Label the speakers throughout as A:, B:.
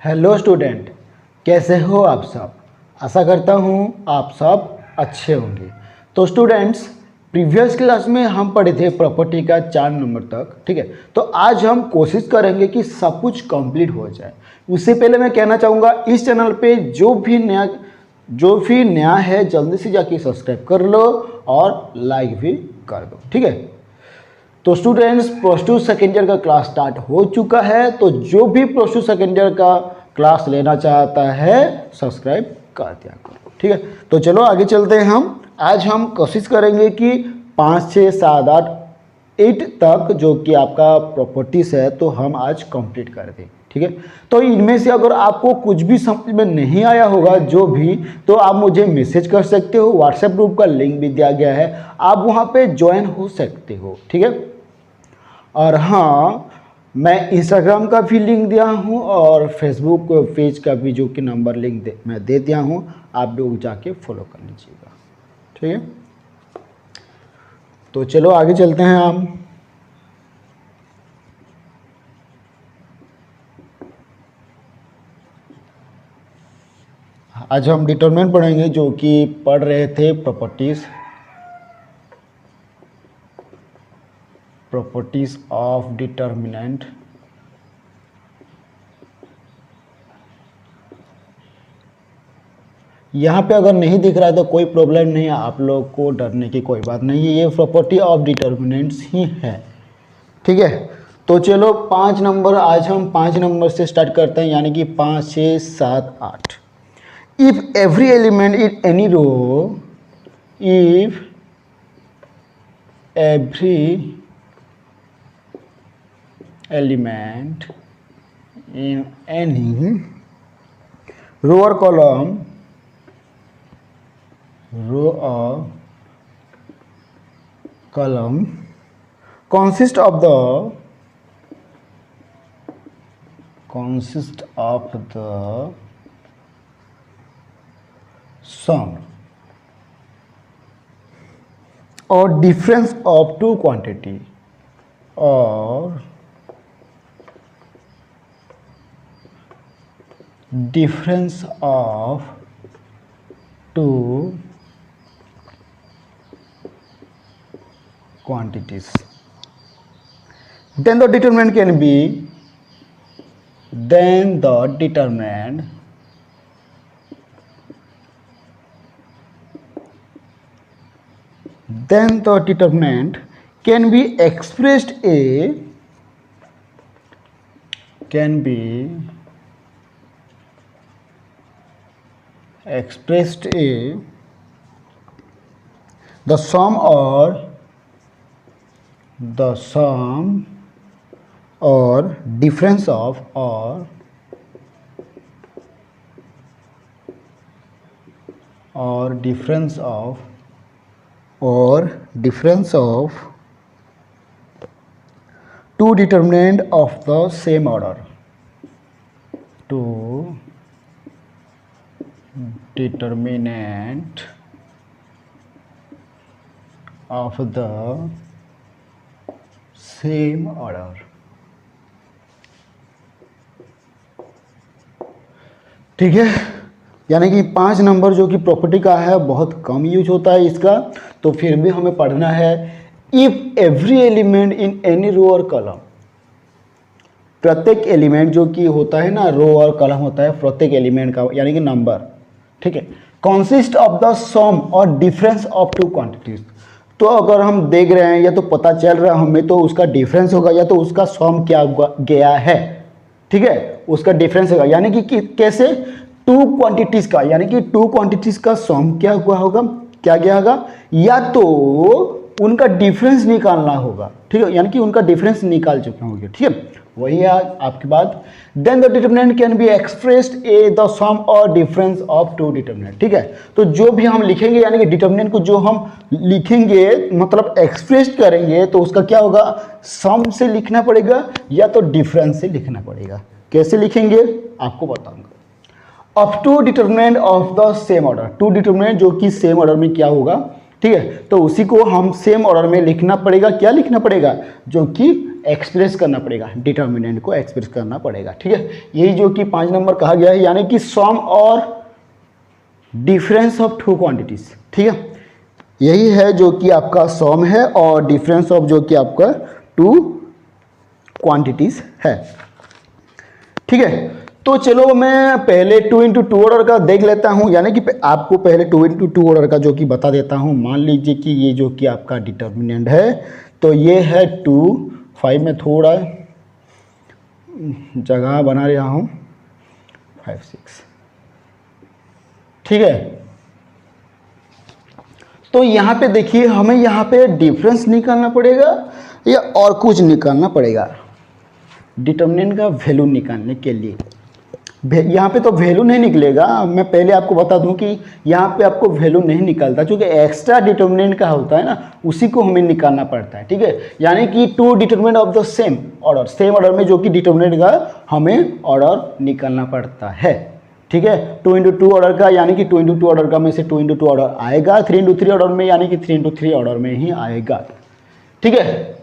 A: Hello student, कैसे हो आप सब। आशा करता हूँ आप सब अच्छे होंगे। तो स्टूडेंट्स, प्रीवियस क्लास में हम पढ़े थे प्रॉपर्टी का 4 नंबर तक, ठीक है। तो आज हम कोशिश करेंगे कि सब कुछ कंप्लीट हो जाए। उससे पहले मैं कहना चाहूँगा, इस चैनल पे जो भी नया है जल्दी से जाके सब्सक्राइब कर लो और लाइक भी कर दो, ठीक है। तो students, plus two second year का क्लास स्टार्ट हो चुका है, तो जो भी प्लस टू सेकेंड ईयर का क्लास लेना चाहता है सब्सक्राइब कर दिया करो, ठीक है। तो चलो आगे चलते हैं। आज हम कोशिश करेंगे कि 5, 6, 7, 8, 8 तक जो कि आपका प्रॉपर्टीज है तो हम आज कंप्लीट कर दें, ठीक है। तो इनमें से अगर आपको कुछ भी समझ में नहीं आया होगा जो भी, तो आप मुझे मैसेज कर सकते हो। व्हाट्सएप ग्रुप का लिंक भी दिया गया है, आप वहाँ पे ज्वाइन हो सकते हो, ठीक है। और हाँ, मैं इंस्टाग्राम का भी लिंक दिया हूँ और फेसबुक पेज का भी जो कि नंबर लिंक मैं दे दिया हूँ, आप लोग जाके फॉलो कर लीजिएगा, ठीक है। तो चलो आगे चलते हैं हम। आज हम डिटरमिनेंट पढ़ेंगे, जो कि पढ़ रहे थे प्रॉपर्टीज ऑफ डिटरमिनेंट। यहाँ पे अगर नहीं दिख रहा है तो कोई प्रॉब्लम नहीं है, आप लोग को डरने की कोई बात नहीं है, ये प्रॉपर्टी ऑफ डिटरमिनेंट्स ही है, ठीक है। तो चलो 5 नंबर, आज हम 5 नंबर से स्टार्ट करते हैं, यानी कि 5, 6, 7, 8। If every element in any row, if every element in any row और column, row or column consist of the sum or difference of two quantity or difference of two quantities, then the determinant can be expressed the sum or difference of two determinant of the same order, two determinant of the same order, ठीक है। यानी कि 5 number जो कि property का है बहुत कम use होता है इसका, तो फिर भी हमें पढ़ना है। If every element in any row और कॉलम, प्रत्येक एलिमेंट जो कि होता है ना, रो और कॉलम होता है प्रत्येक एलिमेंट का, यानी कि नंबर, ठीक है, कंसिस्ट ऑफ द सम और डिफरेंस ऑफ टू क्वांटिटीज। तो अगर हम देख रहे हैं या तो पता चल रहा है हमें, तो उसका डिफरेंस होगा या तो उसका सम क्या गया है, ठीक है, उसका डिफरेंस होगा। यानी कि कैसे, टू क्वांटिटीज का, यानी कि टू क्वांटिटीज का सम क्या हुआ होगा, क्या गया होगा, या तो उनका डिफरेंस निकालना होगा, ठीक है, यानी कि उनका डिफरेंस निकाल चुके होंगे, ठीक है, वही है आपकी बात। Then the determinant can be expressed as the sum और डिफरेंस ऑफ टू डिटरमिनेंट, ठीक है। तो जो भी हम लिखेंगे, यानी कि डिटरमिनेंट को जो हम लिखेंगे, मतलब एक्सप्रेस करेंगे, तो उसका क्या होगा, सम से लिखना पड़ेगा या तो डिफरेंस से लिखना पड़ेगा। कैसे लिखेंगे आपको बताऊंगा। Of two determinant of the same order, two determinant जो कि सेम ऑर्डर में क्या होगा, ठीक है, तो उसी को हम सेम ऑर्डर में लिखना पड़ेगा। क्या लिखना पड़ेगा, जो कि एक्सप्रेस करना पड़ेगा, डिटर्मिनेंट को एक्सप्रेस करना पड़ेगा, ठीक है। यही जो कि 5 नंबर कहा गया है, यानी कि सम और डिफरेंस ऑफ टू क्वांटिटीज, ठीक है। यही है जो कि आपका सम है और डिफरेंस ऑफ जो कि आपका टू क्वांटिटीज है, ठीक है। तो चलो मैं पहले 2 इंटू टू ऑर्डर का देख लेता हूँ, यानी कि आपको पहले 2 इंटू टू ऑर्डर का जो कि बता देता हूँ। मान लीजिए कि ये जो कि आपका डिटर्मिनेंट है, तो ये है 2, 5 में थोड़ा जगह बना रहा हूँ, 5, 6, ठीक है। तो यहाँ पे देखिए, हमें यहाँ पे डिफरेंस निकालना पड़ेगा या और कुछ निकालना पड़ेगा डिटर्मिनेंट का वैल्यू निकालने के लिए। यहाँ पे तो वैल्यू नहीं निकलेगा, मैं पहले आपको बता दूं कि यहाँ पे आपको वैल्यू नहीं निकलता, क्योंकि एक्स्ट्रा डिटर्मिनेंट का होता है ना, उसी को हमें निकालना पड़ता है, ठीक है। यानी कि two determinant of the same order, same order में जो कि डिटर्मिनेंट का हमें ऑर्डर निकालना पड़ता है, ठीक है। 2 इंटू टू ऑर्डर का, यानी कि 2 इंटू टू ऑर्डर का में से 2 इंटू टू ऑर्डर आएगा, 3 इंटू थ्री ऑर्डर में, यानी कि 3 इंटू थ्री ऑर्डर में ही आएगा, ठीक है।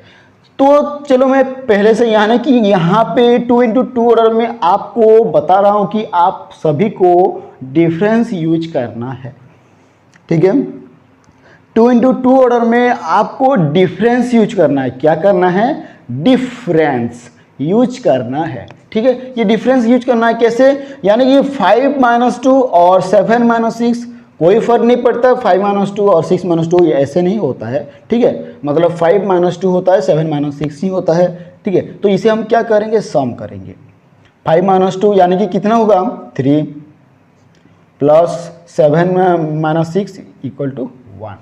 A: तो चलो मैं पहले से यानी कि यहाँ पे 2 इंटू टू ऑर्डर में आपको बता रहा हूँ कि आप सभी को डिफरेंस यूज करना है, ठीक है। 2 इंटू टू ऑर्डर में आपको डिफरेंस यूज करना है। क्या करना है? डिफरेंस यूज करना है, ठीक है। ये डिफरेंस यूज करना है कैसे? यानी कि 5 - 2 और 7 - 6 कोई फर्क नहीं पड़ता, 5 - 2 और 6 - 2 ये ऐसे नहीं होता है, ठीक है। मतलब 5 - 2 होता है, 7 - 6 ही होता है, ठीक है। तो इसे हम क्या करेंगे? सम करेंगे। 5 - 2 यानी कि कितना होगा? 3 प्लस 7 - 6 = 1,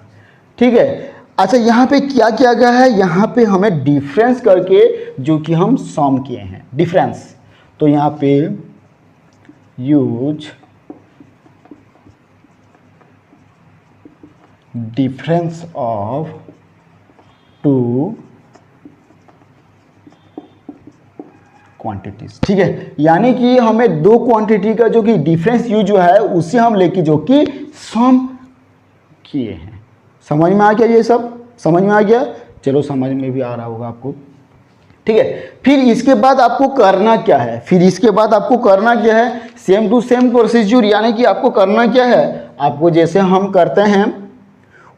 A: ठीक है। अच्छा, यहाँ पे क्या किया गया है? यहाँ पे हमें डिफरेंस करके जो कि हम सम किए हैं, डिफरेंस। तो यहाँ पे use difference of two quantities, ठीक है। यानी कि हमें दो क्वांटिटी का जो कि डिफरेंस यूज हुआ है उसे हम लेके जो कि सम किए हैं। समझ में आ गया? ये सब समझ में आ गया? चलो, समझ में भी आ रहा होगा आपको, ठीक है। फिर इसके बाद आपको करना क्या है? फिर इसके बाद आपको करना क्या है? सेम टू सेम प्रोसीजर, यानी कि आपको करना क्या है? आपको जैसे हम करते हैं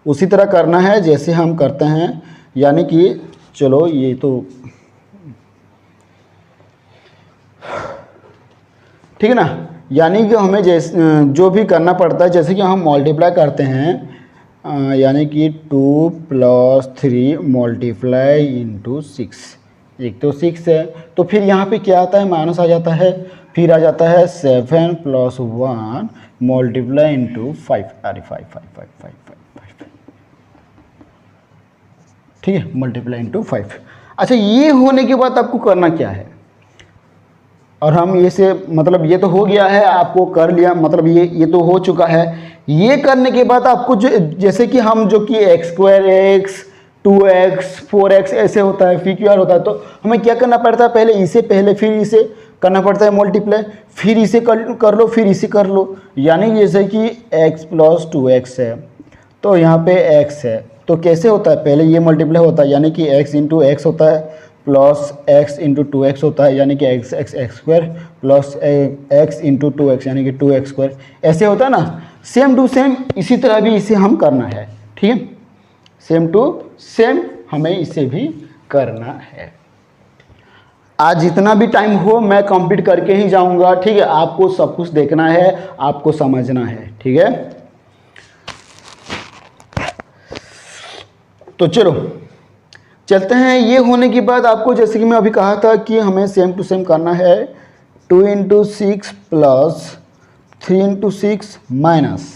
A: उसी तरह करना है जैसे हम करते हैं। यानी कि चलो, ये तो ठीक है ना। यानी कि हमें जैसे जो भी करना पड़ता है, जैसे कि हम मल्टीप्लाई करते हैं, यानी कि 2 + 3 मल्टीप्लाई इंटू 6, एक तो 6 है, तो फिर यहाँ पे क्या आता है? माइनस आ जाता है। फिर आ जाता है 7 + 1 मल्टीप्लाई इंटू 5, अरे 5 5 5 5 5, ठीक है, मल्टीप्लाई इंटू 5। अच्छा, ये होने के बाद आपको करना क्या है? और हम ये से मतलब ये तो हो गया है, आपको कर लिया, मतलब ये तो हो चुका है। ये करने के बाद आपको जो जैसे कि हम जो कि x² x 2x 4x ऐसे होता है, फिर QR होता है, तो हमें क्या करना पड़ता है? पहले इसे फिर इसे करना पड़ता है मल्टीप्लाई, फिर इसे कर लो, फिर इसे कर लो। यानी जैसे कि x + 2x है, तो यहाँ पे x है, तो कैसे होता है? पहले ये मल्टीप्लाई होता है, यानी कि x × x होता है, प्लस x × 2x होता है, यानी कि x² प्लस x × 2x, यानी कि 2x², ऐसे होता है ना। सेम टू सेम इसी तरह भी इसे हम करना है, ठीक है। सेम टू सेम हमें इसे भी करना है। आज जितना भी टाइम हो मैं कंप्लीट करके ही जाऊंगा, ठीक है। आपको सब कुछ देखना है, आपको समझना है, ठीक है। तो चलो चलते हैं। ये होने के बाद आपको, जैसे कि मैं अभी कहा था कि हमें सेम टू सेम करना है। 2 × 6 प्लस 3 × 6 माइनस,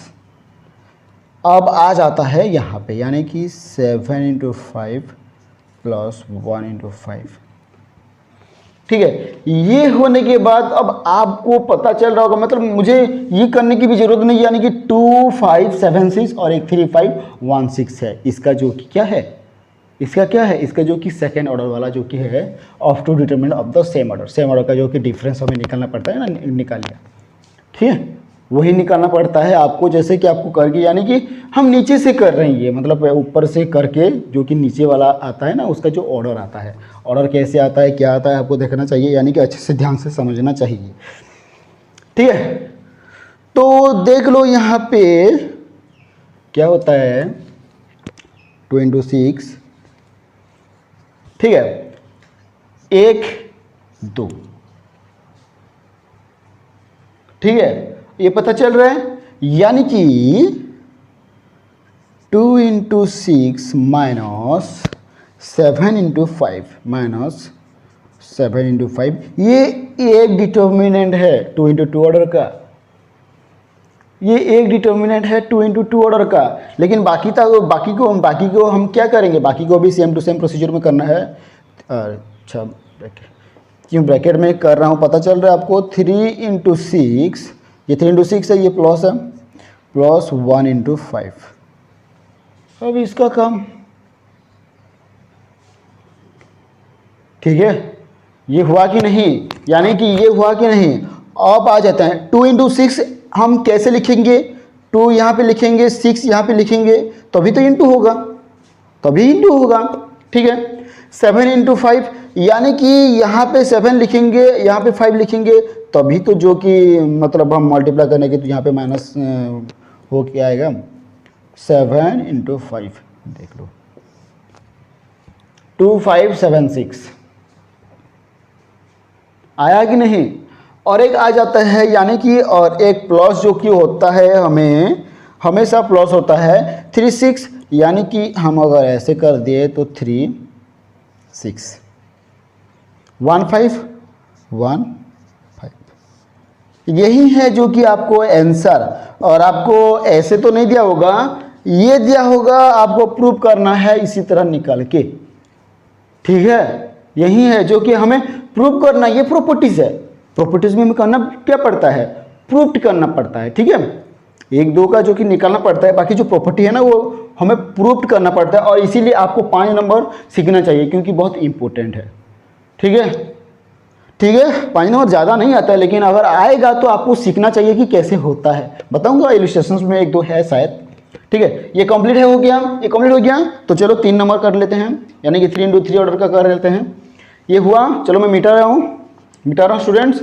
A: अब आ जाता है यहाँ पे, यानी कि 7 × 5 प्लस 1 × 5, ठीक है। ये होने के बाद अब आपको पता चल रहा होगा, मतलब मुझे ये करने की भी जरूरत नहीं, यानी कि 2 5 7 6 और एक 3 5 1 6 है। इसका जो कि क्या है? इसका क्या है? इसका जो कि सेकेंड ऑर्डर वाला जो कि है of two determinant of the same order, same order का जो कि डिफरेंस हमें निकालना पड़ता है ना, निकाल लिया, ठीक है। वही निकालना पड़ता है आपको, जैसे कि आपको करके, यानी कि हम नीचे से कर रहे हैं ये, मतलब ऊपर से करके जो कि नीचे वाला आता है ना, उसका जो ऑर्डर आता है, ऑर्डर कैसे आता है, क्या आता है, आपको देखना चाहिए, यानी कि अच्छे से ध्यान से समझना चाहिए। ठीक है, तो देख लो यहाँ पे क्या होता है, 2 इंटू 6, ठीक है, 1 2, ठीक है, ये पता चल रहा है, यानी कि 2 into 6 minus 7 into 5 minus 7 into 5, ये एक डिटर्मिनेंट है 2 इंटू 2 ऑर्डर का, ये एक डिटर्मिनेंट है 2 इंटू 2 ऑर्डर का। लेकिन बाकी को हम क्या करेंगे, बाकी को भी सेम टू सेम प्रोसीजर में करना है। अच्छा, क्यों ब्रैकेट में कर रहा हूँ पता चल रहा है आपको, 3 इंटू 6, ये 3 इंटू 6 है, ये प्लस है, प्लस 1 इंटू 5। अब इसका काम, ठीक है, ये हुआ कि नहीं, यानी कि ये हुआ कि नहीं। अब आ जाता है 2 इंटू 6, हम कैसे लिखेंगे, 2 यहाँ पे लिखेंगे, 6 यहाँ पे लिखेंगे, तभी तो इंटू होगा, तभी इंटू होगा, ठीक है। 7 इंटू 5, यानी कि यहाँ पे 7 लिखेंगे, यहाँ पे 5 लिखेंगे, तभी तो जो कि मतलब हम मल्टीप्लाई करने के, तो यहाँ पे माइनस हो के आएगा, 7 इंटू 5, देख लो 2 5 7 6 आया कि नहीं। और एक आ जाता है, यानी कि और एक प्लस जो कि होता है, हमें हमेशा प्लस होता है 3 6, यानी कि हम अगर ऐसे कर दिए तो 3 6 1 5 1 5, यही है जो कि आपको आंसर, और आपको ऐसे तो नहीं दिया होगा, ये दिया होगा, आपको प्रूव करना है इसी तरह निकाल के, ठीक है। यही है जो कि हमें प्रूव करना, ये प्रॉपर्टीज है, प्रॉपर्टीज में हमें करना क्या पड़ता है, प्रूफ करना पड़ता है, ठीक है। 1 2 का जो कि निकालना पड़ता है, बाकी जो प्रॉपर्टी है ना वो हमें प्रूफ करना पड़ता है, और इसीलिए आपको 5 नंबर सीखना चाहिए, क्योंकि बहुत इंपॉर्टेंट है, ठीक है। ठीक है, 5 नंबर ज़्यादा नहीं आता है, लेकिन अगर आएगा तो आपको सीखना चाहिए कि कैसे होता है। बताऊंगा इलस्ट्रेशंस में 1 2 है शायद, ठीक है। ये कंप्लीट है, हो गया, ये कंप्लीट हो गया, तो चलो 3 नंबर कर लेते हैं, यानी कि 3 इंटू 3 ऑर्डर का कर लेते हैं। ये हुआ, चलो मैं मिटा रहा हूँ स्टूडेंट्स,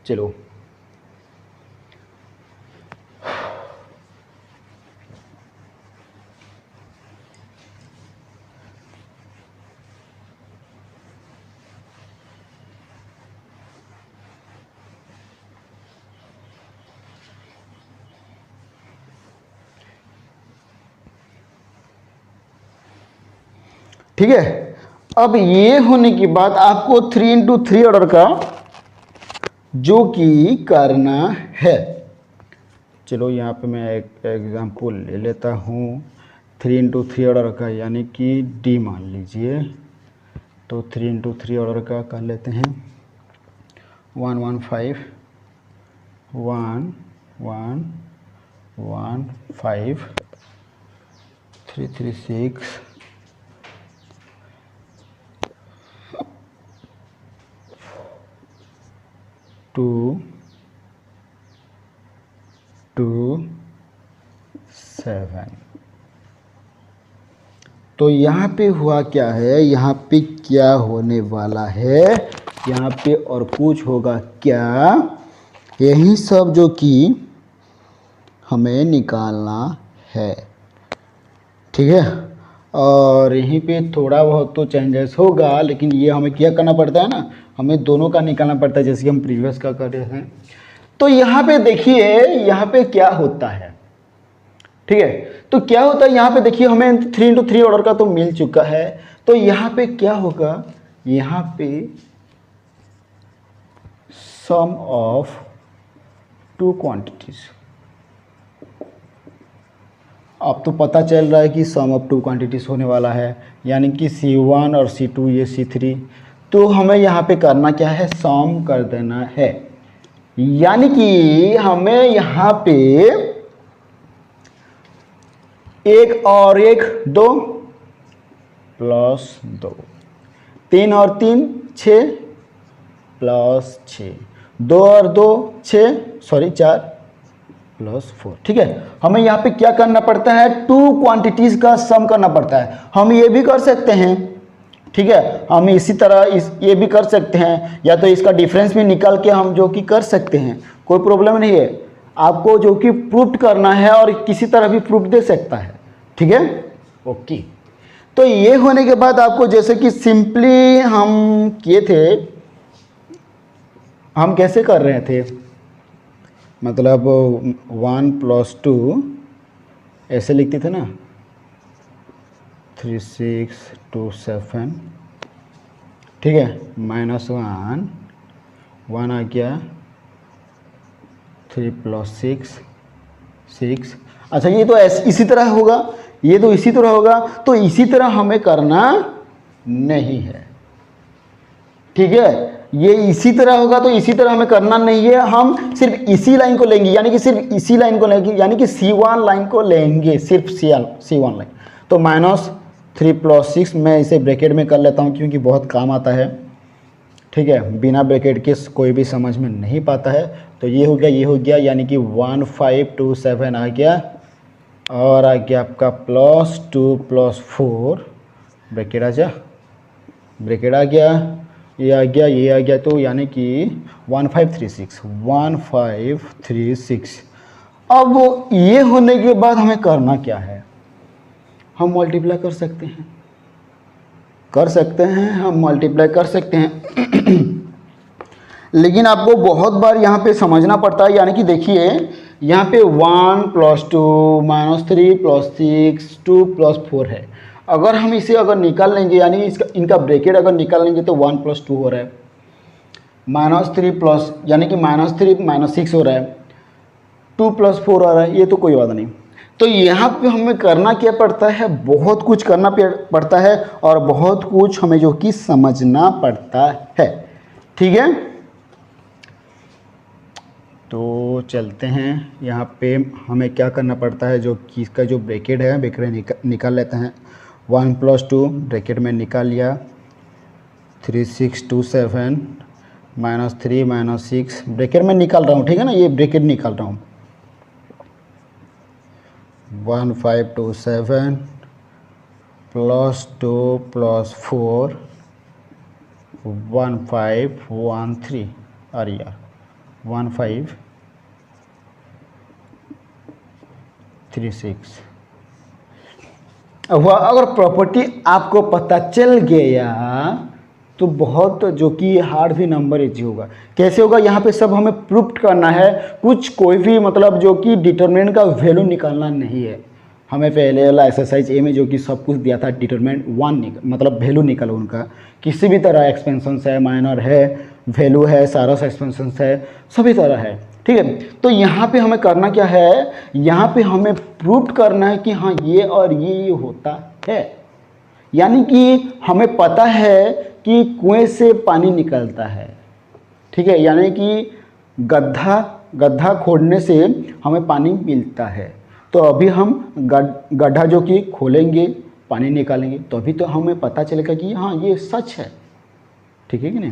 A: चलो ठीक है। अब ये होने के बाद आपको 3 इंटू 3 ऑर्डर का जो कि करना है, चलो यहाँ पे मैं एक एग्जांपल ले लेता हूँ। 3 इंटू 3 ऑर्डर का, यानी कि डी मान लीजिए, तो 3 इंटू 3 ऑर्डर का कर लेते हैं, 1 1 5 1 1 1 5 3 3 6 2 2 7। तो यहाँ पे हुआ क्या है, यहाँ पे क्या होने वाला है, यहाँ पे और कुछ होगा क्या, यही सब जो कि हमें निकालना है, ठीक है। और यहीं पे थोड़ा बहुत तो चेंजेस होगा, लेकिन ये हमें क्या करना पड़ता है ना, हमें दोनों का निकालना पड़ता है, जैसे कि हम प्रीवियस का कर रहे हैं। तो यहाँ पे देखिए, यहाँ पे क्या होता है, ठीक है। तो क्या होता है यहाँ पे देखिए, हमें 3 इंटू 3 ऑर्डर का तो मिल चुका है, तो यहाँ पे क्या होगा, यहाँ पे सम ऑफ 2 क्वांटिटीज। अब तो पता चल रहा है कि सम ऑफ 2 क्वांटिटीज होने वाला है, यानी कि C1 और C2, ये C3। तो हमें यहाँ पे करना क्या है, सम कर देना है, यानी कि हमें यहाँ पे 1 और 1 2 प्लस 2, 3 और 3 6 प्लस 6, 2 और 2 6, सॉरी 4 +4। ठीक है, हमें यहाँ पे क्या करना पड़ता है, टू क्वांटिटीज़ का सम करना पड़ता है। हम ये भी कर सकते हैं, ठीक है, हम इसी तरह ये भी कर सकते हैं, या तो इसका डिफरेंस भी निकाल के हम जो कि कर सकते हैं, कोई प्रॉब्लम नहीं है। आपको जो कि प्रूफ करना है और किसी तरह भी प्रूफ दे सकता है, ठीक है, ओके। तो ये होने के बाद आपको जैसे कि सिंपली हम किए थे, हम कैसे कर रहे थे, मतलब 1 + 2 ऐसे लिखते थे ना, 3 6 2 7, ठीक है, -1 1 आ गया, 3 + 6 6। अच्छा, ये तो इसी तरह होगा, ये तो इसी तरह होगा, तो इसी तरह हमें करना नहीं है, ठीक है, ये इसी तरह होगा तो इसी तरह हमें करना नहीं है। हम सिर्फ इसी लाइन को लेंगे, यानी कि सिर्फ इसी लाइन को लेंगे, यानी कि C1 लाइन को लेंगे, सिर्फ C1 लाइन। तो -3 + 6 मैं इसे ब्रैकेट में कर लेता हूँ क्योंकि बहुत काम आता है, ठीक है, बिना ब्रैकेट के कोई भी समझ में नहीं पाता है। तो ये हो गया, ये हो गया, यानी कि 1527 आ गया, और आ गया आपका +2 + 4, ब्रैकेट आ जा, ब्रैकेट आ गया, ये आ गया, ये आ गया, तो यानी कि 1536। अब ये होने के बाद हमें करना क्या है, हम मल्टीप्लाई कर सकते हैं, हम मल्टीप्लाई कर सकते हैं। लेकिन आपको बहुत बार यहाँ पे समझना पड़ता है, यानी कि देखिए यहाँ पे 1 + 2 -3 + 6 2 + 4 है। अगर हम इसे अगर निकाल लेंगे, यानी इसका इनका ब्रैकेट अगर निकाल लेंगे तो 1 + 2 हो रहा है, -3 यानी कि -3 -6 हो रहा है, 2 + 4 आ रहा है, ये तो कोई बात नहीं। तो यहाँ पे हमें करना क्या पड़ता है, बहुत कुछ करना पड़ता है, और बहुत कुछ हमें जो कि समझना पड़ता है, ठीक है। तो चलते हैं, यहाँ पे हमें क्या करना पड़ता है, जो कि इसका जो ब्रैकेट है, ब्रैकेट निकाल लेते हैं। 1 + 2 ब्रैकेट में निकाल लिया, 3 6 2 7 -3 -6 ब्रैकेट में निकाल रहा हूँ, ठीक है ना, ये ब्रैकेट निकाल रहा हूँ। 1527 +2 + 4 1513, अरे यार 1536। अब अगर प्रॉपर्टी आपको पता चल गया तो बहुत जो कि हार्ड भी नंबर इजी होगा। कैसे होगा, यहाँ पे सब हमें प्रूफ करना है, कुछ कोई भी मतलब जो कि डिटरमिनेंट का वैल्यू निकालना नहीं है। हमें पहले वाला एक्सरसाइज ए में जो कि सब कुछ दिया था, डिटरमिनेंट 1 मतलब वैल्यू निकालो उनका, किसी भी तरह एक्सपेंशन है, माइनर है, वैल्यू है, सारा एक्सपेंशन है, सभी तरह है, ठीक है। तो यहाँ पे हमें करना क्या है, यहाँ पे हमें प्रूफ करना है कि हाँ ये और ये होता है, यानी कि हमें पता है कि कुएं से पानी निकलता है, ठीक है, यानी कि गड्ढा खोदने से हमें पानी मिलता है। तो अभी हम गड्ढा जो कि खोलेंगे, पानी निकालेंगे, तो अभी तो हमें पता चलेगा कि हाँ ये सच है, ठीक है कि नहीं,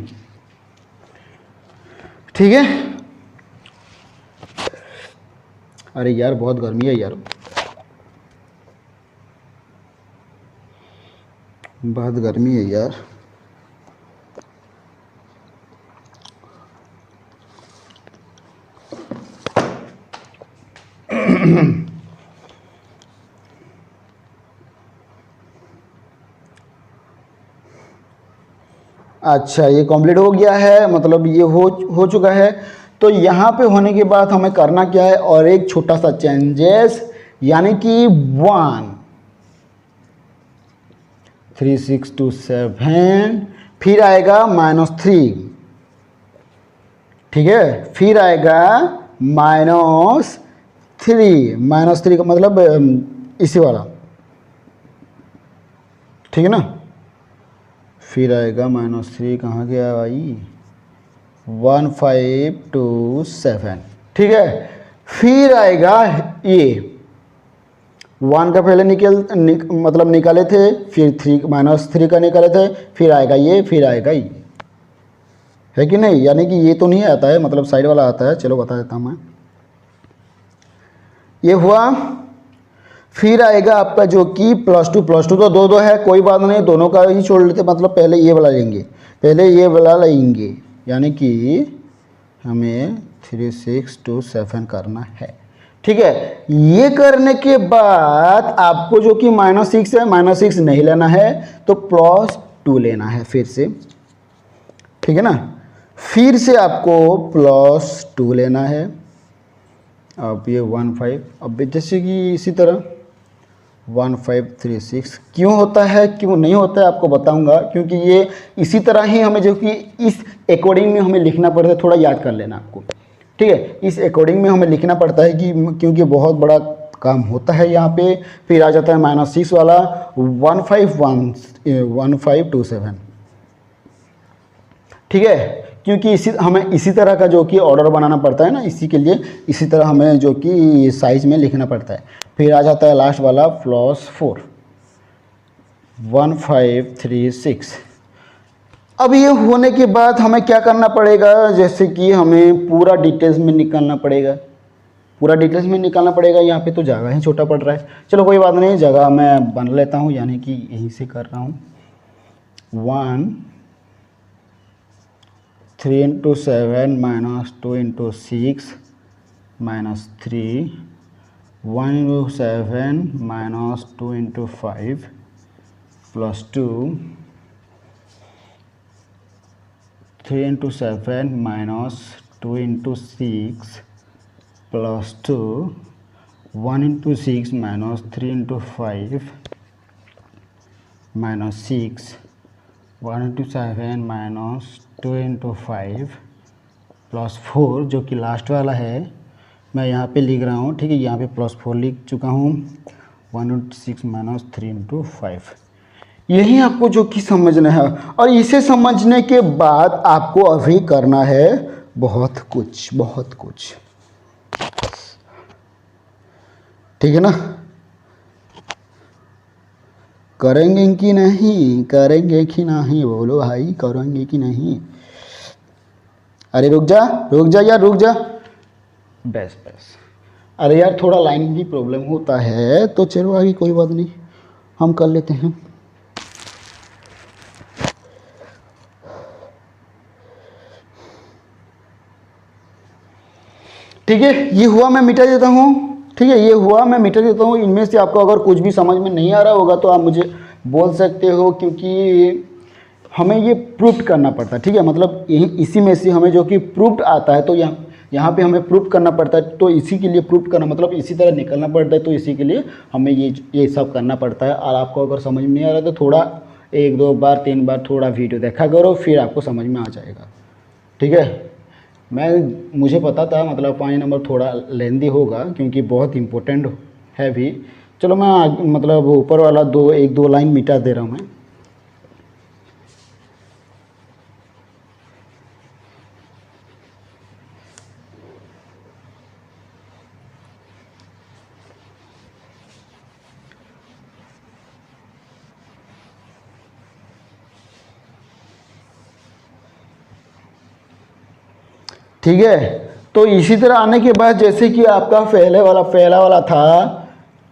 A: ठीक है। अरे यार बहुत गर्मी है यार, बहुत गर्मी है यार। अच्छा, ये कंप्लीट हो गया है, मतलब ये हो चुका है। तो यहाँ पे होने के बाद हमें करना क्या है, और एक छोटा सा चेंजेस, यानी कि 1 3 6 2 7, फिर आएगा -3, ठीक है, फिर आएगा -3 का मतलब इसी वाला, ठीक है ना, फिर आएगा -3, कहाँ गया भाई, 1527, ठीक है। फिर आएगा ये 1 का पहले मतलब निकाले थे, फिर -3 का निकाले थे, फिर आएगा ये, फिर आएगा ये, है कि नहीं, यानी कि ये तो नहीं आता है, मतलब साइड वाला आता है, चलो बता देता हूँ मैं। ये हुआ। फिर आएगा आपका जो कि +2 तो दो दो है, कोई बात नहीं, दोनों का ही छोड़ लेते, मतलब पहले ये वाला लेंगे, पहले ये वाला लेंगे, यानी कि हमें 3 6 2 7 करना है। ठीक है, ये करने के बाद आपको जो कि -6 है, -6 नहीं लेना है तो +2 लेना है फिर से। ठीक है ना, फिर से आपको +2 लेना है। अब ये 1 5, अब जैसे कि इसी तरह 1 5 3 6 क्यों होता है क्यों नहीं होता है आपको बताऊंगा, क्योंकि ये इसी तरह ही हमें जो कि इस अकॉर्डिंग में हमें लिखना पड़ता है, थोड़ा याद कर लेना आपको। ठीक है, इस अकॉर्डिंग में हमें लिखना पड़ता है कि क्योंकि बहुत बड़ा काम होता है यहाँ पे। फिर आ जाता है -6 वाला 1 5 2 7। ठीक है, क्योंकि हमें इसी तरह का जो कि ऑर्डर बनाना पड़ता है ना, इसी के लिए इसी तरह हमें जो कि साइज में लिखना पड़ता है। फिर आ जाता है लास्ट वाला +4 1 5 3 6। अब ये होने के बाद हमें क्या करना पड़ेगा, जैसे कि हमें पूरा डिटेल्स में निकालना पड़ेगा, पूरा डिटेल्स में निकालना पड़ेगा। यहाँ पे तो जगह ही छोटा पड़ रहा है, चलो कोई बात नहीं, जगह मैं बन लेता हूँ, यानी कि यहीं से कर रहा हूँ। 1 3 × 7 -2 × 6 -3 1 × 7 -2 × 5 +2 3 × 7 -2 × 6 +2 1 × 6 -3 × 5 -6 1 × 7 -2 × 5 +4 जो कि लास्ट वाला है, मैं यहाँ पे लिख रहा हूँ। ठीक है, यहाँ पे +4 लिख चुका हूँ। 1 × 6 -3 × 5, यही आपको जो कि समझना है। और इसे समझने के बाद आपको अभी करना है बहुत कुछ, बहुत कुछ। ठीक है ना, करेंगे कि नहीं, करेंगे कि नहीं, बोलो भाई, करेंगे कि नहीं। अरे रुक जा यार, रुक जा, बस बस। अरे यार थोड़ा लाइन की प्रॉब्लम होता है, तो चलो आगे कोई बात नहीं, हम कर लेते हैं। ठीक है, ये हुआ, मैं मिटा देता हूँ। ठीक है, ये हुआ, मैं मिटा देता हूँ। इनमें से आपको अगर कुछ भी समझ में नहीं आ रहा होगा तो आप मुझे बोल सकते हो, क्योंकि हमें ये प्रूफ करना पड़ता है। ठीक है, मतलब यही इसी में से हमें जो कि प्रूफ आता है, तो यहाँ पे हमें प्रूफ करना पड़ता है। तो इसी के लिए प्रूफ करना मतलब इसी तरह निकलना पड़ता है, तो इसी के लिए हमें ये सब करना पड़ता है। और आपको अगर समझ में नहीं आ रहा तो थोड़ा 1 2 बार 3 बार थोड़ा वीडियो देखा करो, फिर आपको समझ में आ जाएगा। ठीक है, मुझे पता था मतलब 5 नंबर थोड़ा लेंदी होगा, क्योंकि बहुत इम्पोर्टेंट है भी। चलो मैं मतलब ऊपर वाला 1 2 लाइन मिटा दे रहा हूँ मैं। ठीक है, तो इसी तरह आने के बाद जैसे कि आपका पहला वाला था,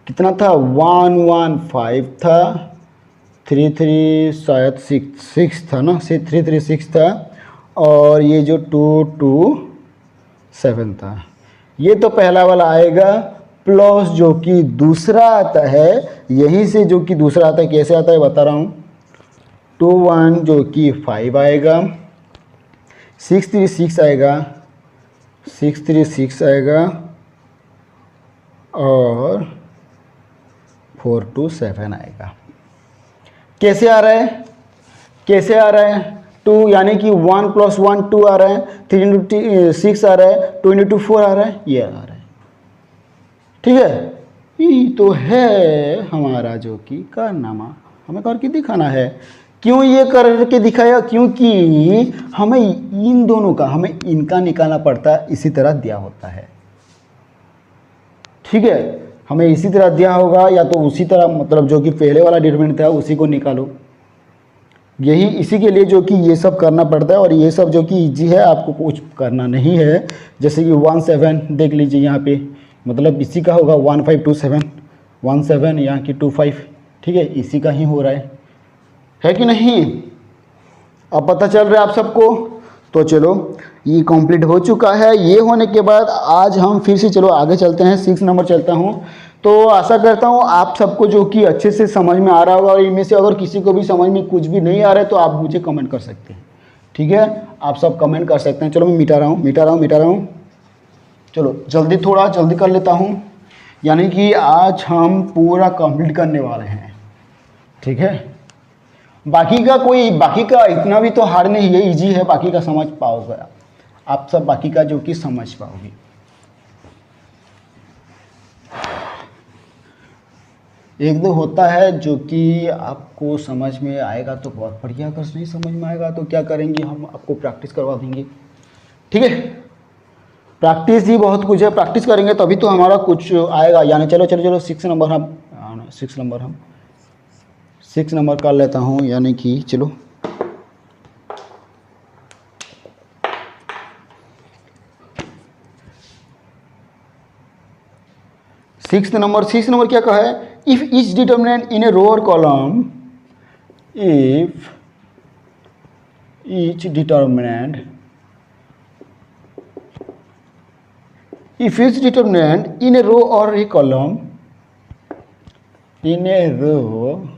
A: कितना था, 1 1 5 था, 3 3 शायद 6 था ना, 3 3 6 था, और ये जो 2 2 7 था। ये तो पहला वाला आएगा। प्लस जो कि दूसरा आता है, यहीं से जो कि दूसरा आता है, कैसे आता है बता रहा हूँ। 2 1 जो कि 5 आएगा, 6 3 6 आएगा, 6 3 6 आएगा, और 4 2 7 आएगा। कैसे आ रहा है, कैसे आ रहा है, 2 यानी कि 1 + 1 2 आ रहा है, 3 × 6 आ रहा है, 2 × 4 आ रहा है, ये आ रहा है। ठीक है, ये तो है हमारा जो कि कारनामा, हमें करके दिखाना है। क्यों ये करके दिखाया, क्योंकि हमें इन दोनों का, हमें इनका निकालना पड़ता है, इसी तरह दिया होता है। ठीक है, हमें इसी तरह दिया होगा, या तो उसी तरह मतलब जो कि पहले वाला डिटरमिनेंट था उसी को निकालो। यही इसी के लिए जो कि ये सब करना पड़ता है, और ये सब जो कि इजी है, आपको कुछ करना नहीं है। जैसे कि 1 7 देख लीजिए यहाँ पे, मतलब इसी का होगा 1527 17 यहाँ की 25, ठीक है, इसी का ही हो रहा है कि नहीं। अब पता चल रहा है आप सबको। तो चलो ये कंप्लीट हो चुका है। ये होने के बाद आज हम फिर से चलो आगे चलते हैं, 6 नंबर चलता हूँ। तो आशा करता हूँ आप सबको जो कि अच्छे से समझ में आ रहा होगा, और इनमें से अगर किसी को भी समझ में कुछ भी नहीं आ रहा है तो आप मुझे कमेंट कर सकते हैं, ठीक है, आप सब कमेंट कर सकते हैं। चलो मैं मिटा रहा हूँ। चलो जल्दी, थोड़ा जल्दी कर लेता हूँ, यानी कि आज हम पूरा कंप्लीट करने वाले हैं, ठीक है। बाकी का इतना भी तो हार्ड नहीं है, इजी है, बाकी का समझ पाओगे आप सब, बाकी का जो कि समझ पाओगे। एक दो होता है जो कि आपको समझ में आएगा तो बहुत बढ़िया, अगर नहीं समझ में आएगा तो क्या करेंगे, हम आपको प्रैक्टिस करवा देंगे, ठीक है। प्रैक्टिस ही बहुत कुछ है, प्रैक्टिस करेंगे तभी तो हमारा कुछ आएगा। यानी चलो 6 नंबर कर लेता हूँ, यानी कि चलो सिक्स नंबर क्या कहा है, इफ ईच डिटर्मिनेंट इन ए रो और column, if each determinant in a row or a column, in a row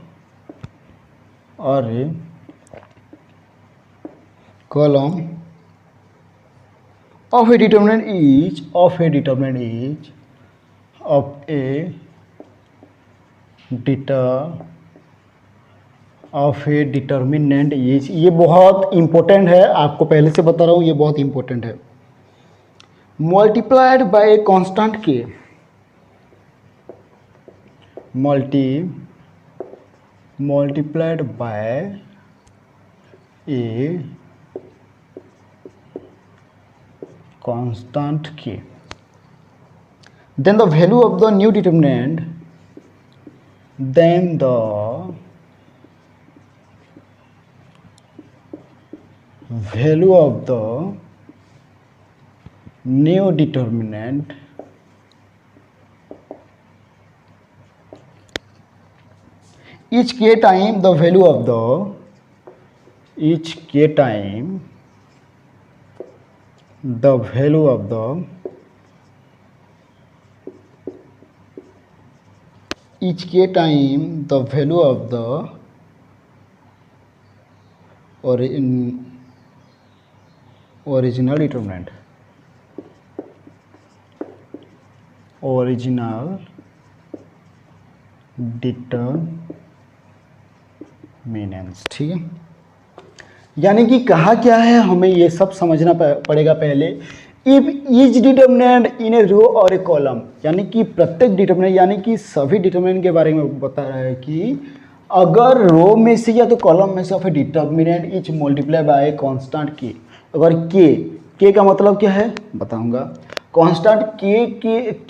A: or a column of a determinant each of a determinant each, ये बहुत इंपॉर्टेंट है, आपको पहले से बता रहा हूँ, ये बहुत इंपॉर्टेंट है। multiplied by a constant k, multiplied by a constant k, then the value of the new determinant, then the value of the new determinant each k time the value of the each k time the value of the each k time the value of the original determinant, original determinants, ठीक है। यानी कि कहा क्या है, हमें ये सब समझना पड़ेगा पहले। इफ ईच डिटर्मिनेंट इन ए रो और ए कॉलम, यानी कि प्रत्येक डिटर्मिनेंट, यानी कि सभी डिटर्मिनेंट के बारे में बता रहा है कि अगर रो में से या तो कॉलम में से of A determinant etch multiply by constant के, अगर के का मतलब क्या है बताऊंगा। कांस्टेंट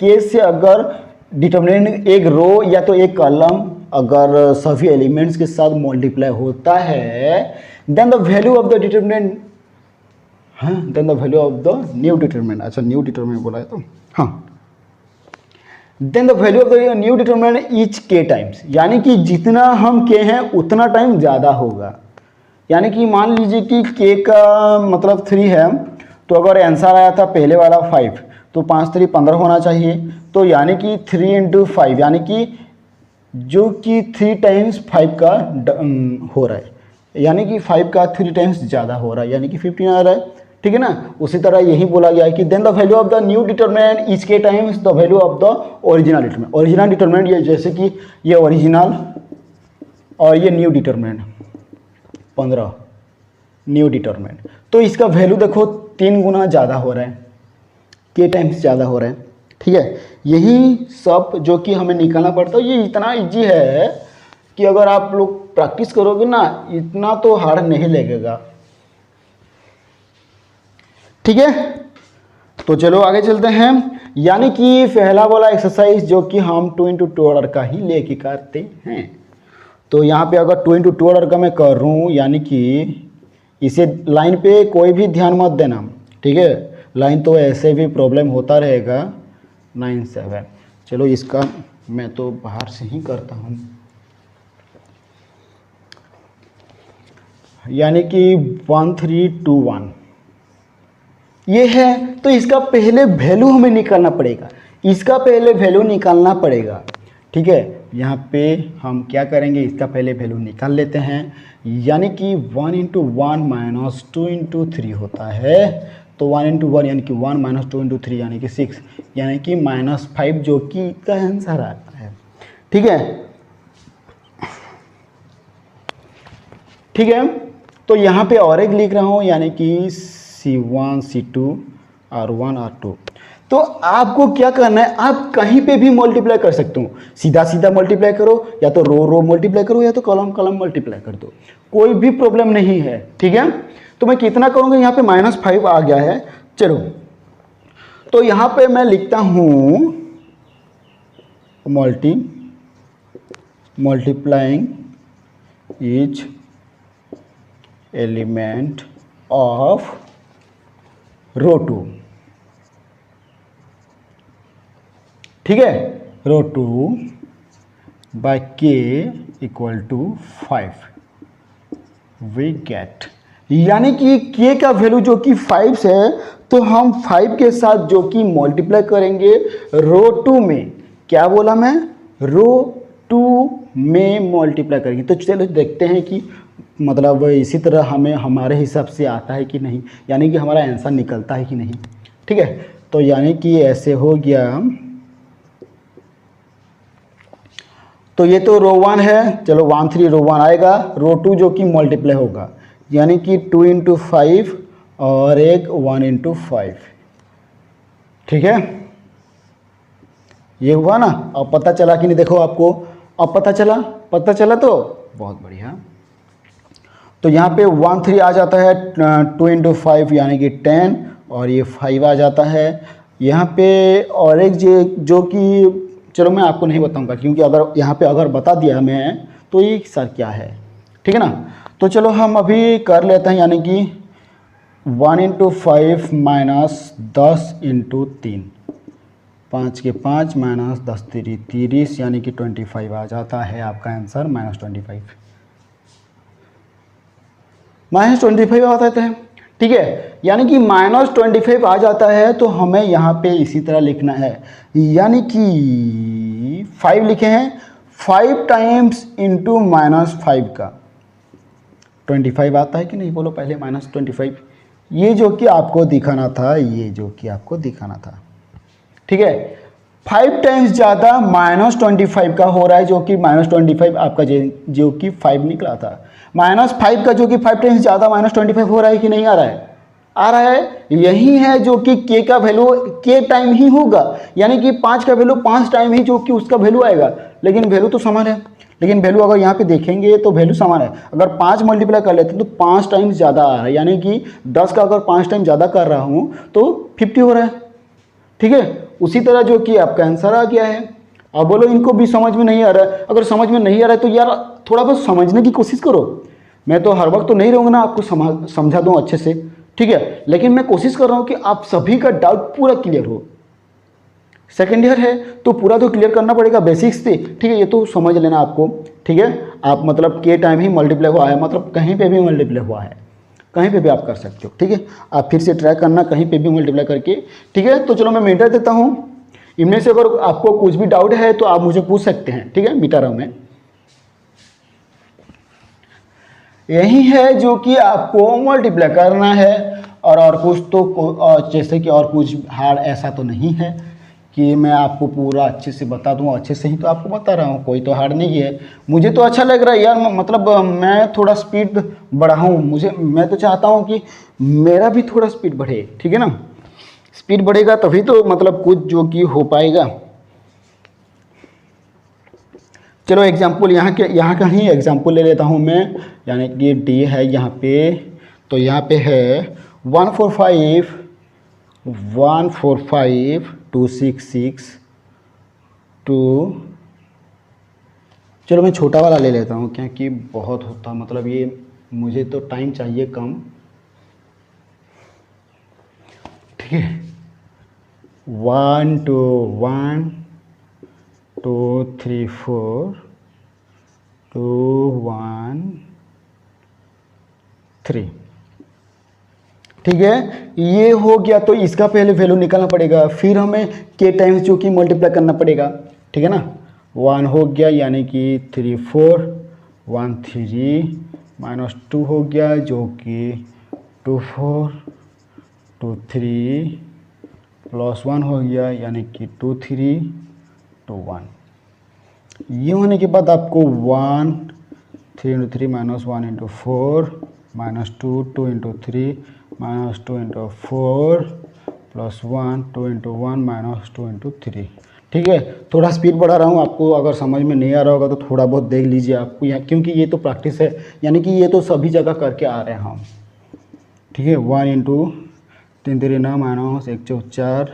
A: के से अगर डिटर्मिनेंट एक रो या तो एक कॉलम अगर सभी एलिमेंट्स के साथ मल्टीप्लाई होता है, then the value of the determinant, हाँ, then the value of the new determinant, अच्छा न्यू डिटर्मिनेंट बोला है तो हाँ, then the value of the new determinant each के टाइम्स, यानी कि जितना हम के हैं उतना टाइम ज़्यादा होगा। यानी कि मान लीजिए कि के का मतलब 3 है, तो अगर आंसर आया था पहले वाला 5, तो 5 3 15 होना चाहिए। तो यानी कि 3 × 5, यानी कि जो कि 3 टाइम्स 5 का हो रहा है, यानी कि 5 का 3 टाइम्स ज़्यादा हो रहा है, यानी कि 15 आ रहा है, ठीक है ना। उसी तरह यही बोला गया है कि then the value of the new determinant each के times the value of the original determinant. Original determinant ये जैसे कि ये ओरिजिनल और ये न्यू डिटर्मिनेंट 15 न्यू डिटर्मिनेंट, तो इसका वैल्यू देखो 3 गुना ज़्यादा हो रहा है, के टाइम्स ज़्यादा हो रहा है, ठीक है। यही सब जो कि हमें निकालना पड़ता है, ये इतना इजी है कि अगर आप लोग प्रैक्टिस करोगे ना, इतना तो हार्ड नहीं लगेगा, ठीक है। तो चलो आगे चलते हैं। यानी कि पहला वाला एक्सरसाइज जो कि हम 2 × 2 ऑर्डर का ही लेके करते हैं। तो यहाँ पे अगर 2 × 2 ऑर्डर का मैं कर रहा हूँ, यानी कि इसे लाइन पे कोई भी ध्यान मत देना, ठीक है। लाइन तो ऐसे भी प्रॉब्लम होता रहेगा, 97। चलो इसका मैं तो बाहर से ही करता हूँ, यानी कि 1321 ये है। तो इसका पहले वैल्यू हमें निकालना पड़ेगा, इसका पहले वैल्यू निकालना पड़ेगा। ठीक है, यहाँ पे हम क्या करेंगे, इसका पहले वैल्यू निकाल लेते हैं। यानी कि 1 × 1 - 2 × 3 होता है। तो 1 × 1 यानी कि 1 - 2 × 3 यानी कि 6, यानी कि -5 जो कि इसका आंसर आता है। ठीक है, ठीक है। तो यहाँ पे और एक लिख रहा हूँ, यानी कि C1 C2 R1 R2। तो आपको क्या करना है, आप कहीं पे भी मल्टीप्लाई कर सकते हो, सीधा सीधा मल्टीप्लाई करो, या तो रो रो मल्टीप्लाई करो, या तो कॉलम कॉलम मल्टीप्लाई कर दो, कोई भी प्रॉब्लम नहीं है। ठीक है, तो मैं कितना करूँगा, यहाँ पे -5 आ गया है। चलो, तो यहाँ पे मैं लिखता हूँ मल्टीप्लाइंग ईच एलिमेंट ऑफ रो 2। ठीक है, रो 2 बाय k = 5 वी गेट, यानी कि k का वैल्यू जो कि 5 है, तो हम 5 के साथ जो कि मल्टीप्लाई करेंगे रो 2 में। क्या बोला मैं, रो 2 में मल्टीप्लाई करेंगे। तो चलो देखते हैं कि मतलब इसी तरह हमें हमारे हिसाब से आता है कि नहीं, यानी कि हमारा आंसर निकलता है कि नहीं। ठीक है, तो यानी कि ऐसे हो गया। तो ये तो रो 1 है, चलो 1 3 रो 1 आएगा, रो 2 जो कि मल्टीप्लाई होगा, यानी कि 2 × 5 और एक 1 × 5। ठीक है, ये हुआ ना। अब पता चला कि नहीं, देखो आपको अब पता चला तो बहुत बढ़िया। तो यहाँ पे 1 3 आ जाता है, 2 × 5 यानी कि 10, और ये 5 आ जाता है यहाँ पे। और एक जो कि चलो मैं आपको नहीं बताऊंगा, क्योंकि अगर यहाँ पे अगर बता दिया मैं तो ये सर क्या है। ठीक है ना, तो चलो हम अभी कर लेते हैं, यानी कि 1 × 5 - 10 × 3, 5 के 5 - 10 3 30, यानी कि 25 आ जाता है आपका आंसर। -25 आता है। ठीक है, यानी कि -25 आ जाता है, तो हमें यहाँ पे इसी तरह लिखना है, यानी कि 5 लिखे हैं, 5 टाइम्स इंटू -5 का 25 आता है कि नहीं, बोलो पहले। -25 ये जो कि आपको दिखाना था, ठीक है। 5 टाइम्स ज़्यादा -25 का हो रहा है, जो कि -25 आपका जो कि 5 निकला था। -5 का जो कि 5 टाइम्स ज़्यादा -25 हो रहा है कि नहीं आ रहा है, आ रहा है। यही है जो कि k का वैल्यू k टाइम ही होगा, यानी कि 5 का वैल्यू 5 टाइम ही जो कि उसका वैल्यू आएगा, लेकिन वैल्यू तो समान है। लेकिन वैल्यू अगर यहाँ पे देखेंगे तो वैल्यू समान है। अगर 5 मल्टीप्लाई कर लेते हैं तो 5 टाइम्स ज़्यादा आ रहा है, यानी कि 10 का अगर 5 टाइम ज़्यादा कर रहा हूँ तो 50 हो रहा है। ठीक है, उसी तरह जो कि आपका आंसर आ गया है। अब बोलो इनको भी समझ में नहीं आ रहा है, अगर समझ में नहीं आ रहा है तो यार थोड़ा बहुत समझने की कोशिश करो। मैं तो हर वक्त तो नहीं रहूँगा ना आपको समझा दूँ अच्छे से, ठीक है, लेकिन मैं कोशिश कर रहा हूँ कि आप सभी का डाउट पूरा क्लियर हो। सेकेंड ईयर है तो पूरा तो क्लियर करना पड़ेगा बेसिक्स से, ठीक है, ये तो समझ लेना आपको। ठीक है, आप मतलब के टाइम ही मल्टीप्लाई हुआ है, मतलब कहीं पे भी मल्टीप्लाई हुआ है, कहीं पे भी आप कर सकते हो। ठीक है, आप फिर से ट्राई करना कहीं पे भी मल्टीप्लाई करके। ठीक है, तो चलो मैं मीटर देता हूँ। इनमें से अगर आपको कुछ भी डाउट है तो आप मुझे पूछ सकते हैं। ठीक है, मीटर हूँ मैं। यही है जो कि आपको मल्टीप्लाई करना है, और कुछ तो जैसे कि और कुछ हार्ड ऐसा तो नहीं है कि मैं आपको पूरा अच्छे से बता दूँ। अच्छे से ही तो आपको बता रहा हूँ, कोई तो हार्ड नहीं है। मुझे तो अच्छा लग रहा है यार, मतलब मैं थोड़ा स्पीड बढ़ाऊँ, मैं तो चाहता हूँ कि मेरा भी थोड़ा स्पीड बढ़े। ठीक है ना, स्पीड बढ़ेगा तभी तो मतलब कुछ जो कि हो पाएगा। चलो एग्जाम्पल यहाँ का ही एग्जाम्पल ले लेता हूँ मैं, यानी कि डी है यहाँ पे। तो यहाँ पे है 145 266 2। चलो मैं छोटा वाला ले लेता हूँ क्योंकि बहुत होता, मतलब ये मुझे तो टाइम चाहिए कम। ठीक है, 1 2 1 2 3 4 2 1 3। ठीक है, ये हो गया। तो इसका पहले वैल्यू निकालना पड़ेगा, फिर हमें के टाइम्स जो कि मल्टीप्लाई करना पड़ेगा। ठीक है ना, 1 हो गया यानी कि 3 4 1 3 माइनस 2 हो गया जो कि 2 4 2 3 प्लस 1 हो गया यानी कि 2 3 2 1। ये होने के बाद आपको 1 3 into 3 minus 1 into 4 minus 2 2 into 3 minus 2 into 4 plus 1 2 into 1 minus 2 into 3। ठीक है, थोड़ा स्पीड बढ़ा रहा हूँ, आपको अगर समझ में नहीं आ रहा होगा तो थोड़ा बहुत देख लीजिए आपको यहाँ, क्योंकि ये तो प्रैक्टिस है, यानी कि ये तो सभी जगह करके आ रहे हैं हम। ठीक है, 1 into 3 3 9 minus 1 4 4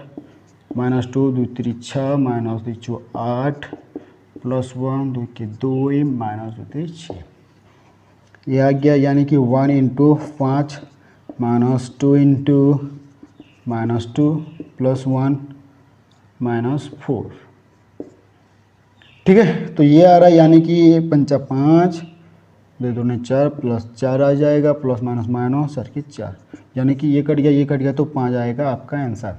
A: minus 2 2 3 6 minus 2 4 8 plus 1 2 के 2 माइनस 2 3 6। ये आ गया यानी कि 1 into 5 minus 2 into minus 2 plus 1 minus 4। ठीक है, तो ये आ रहा है यानी कि 5 5 2 2 4 प्लस 4 आ जाएगा, प्लस माइनस माइनस 4 के 4, यानी कि ये कट गया ये कट गया तो 5 आएगा आपका आंसर।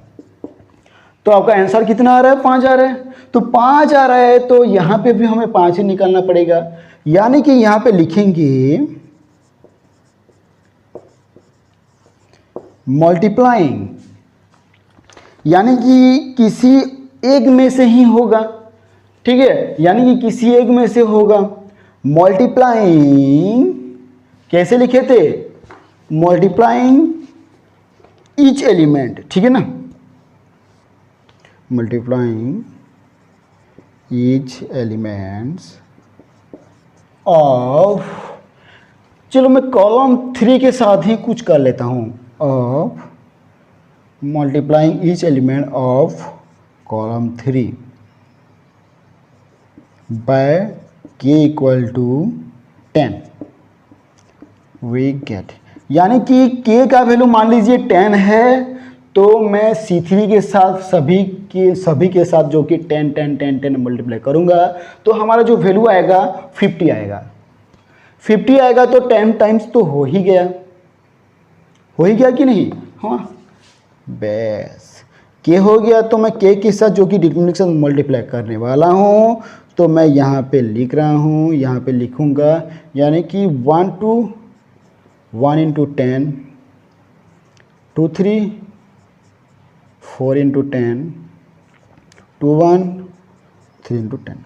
A: तो आपका आंसर कितना आ रहा है? 5 आ रहा है। तो 5 आ रहा है तो यहाँ पे भी हमें 5 ही निकालना पड़ेगा, यानी कि यहाँ पे लिखेंगे मल्टीप्लाइंग, यानी कि किसी एक में से ही होगा। ठीक है, यानी कि किसी एक में से होगा। मल्टीप्लाइंग कैसे लिखे थे? Multiplying each element. ठीक है ना, मल्टीप्लाइंग ईच एलिमेंट्स ऑफ, चलो मैं कॉलम 3 के साथ ही कुछ कर लेता हूँ, of multiplying each element of column 3 by k equal to 10 we get, यानी कि k का वैल्यू मान लीजिए 10 है, तो मैं C3 के साथ सभी के साथ जो कि 10 10 10 10 मल्टीप्लाई करूंगा तो हमारा जो वैल्यू आएगा 50 आएगा। 50 आएगा तो 10 टाइम्स तो हो ही गया कि नहीं? हाँ, बस k हो गया तो मैं k के साथ जो कि डिटरमिनेंट मल्टीप्लाई करने वाला हूँ, तो मैं यहाँ पे लिख रहा हूँ, यहाँ पे लिखूँगा यानी कि 1 इंटू 10 2 3 4 इंटू 10 2 1 3 इंटू 10।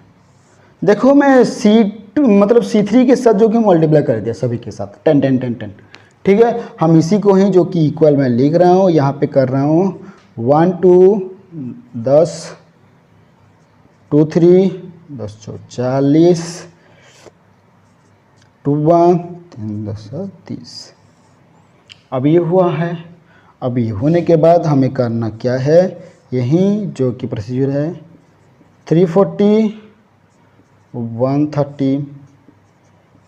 A: देखो मैं C3 के साथ जो कि मल्टीप्लाई कर दिया सभी के साथ 10 10 10 10। ठीक है, हम इसी को ही जो कि इक्वल मैं लिख रहा हूँ, यहाँ पे कर रहा हूँ 1 2 10 2 3 10 40 2 1 3 10 30। अब ये हुआ है। अब ये होने के बाद हमें करना क्या है, यही जो कि प्रोसीजर है 340 130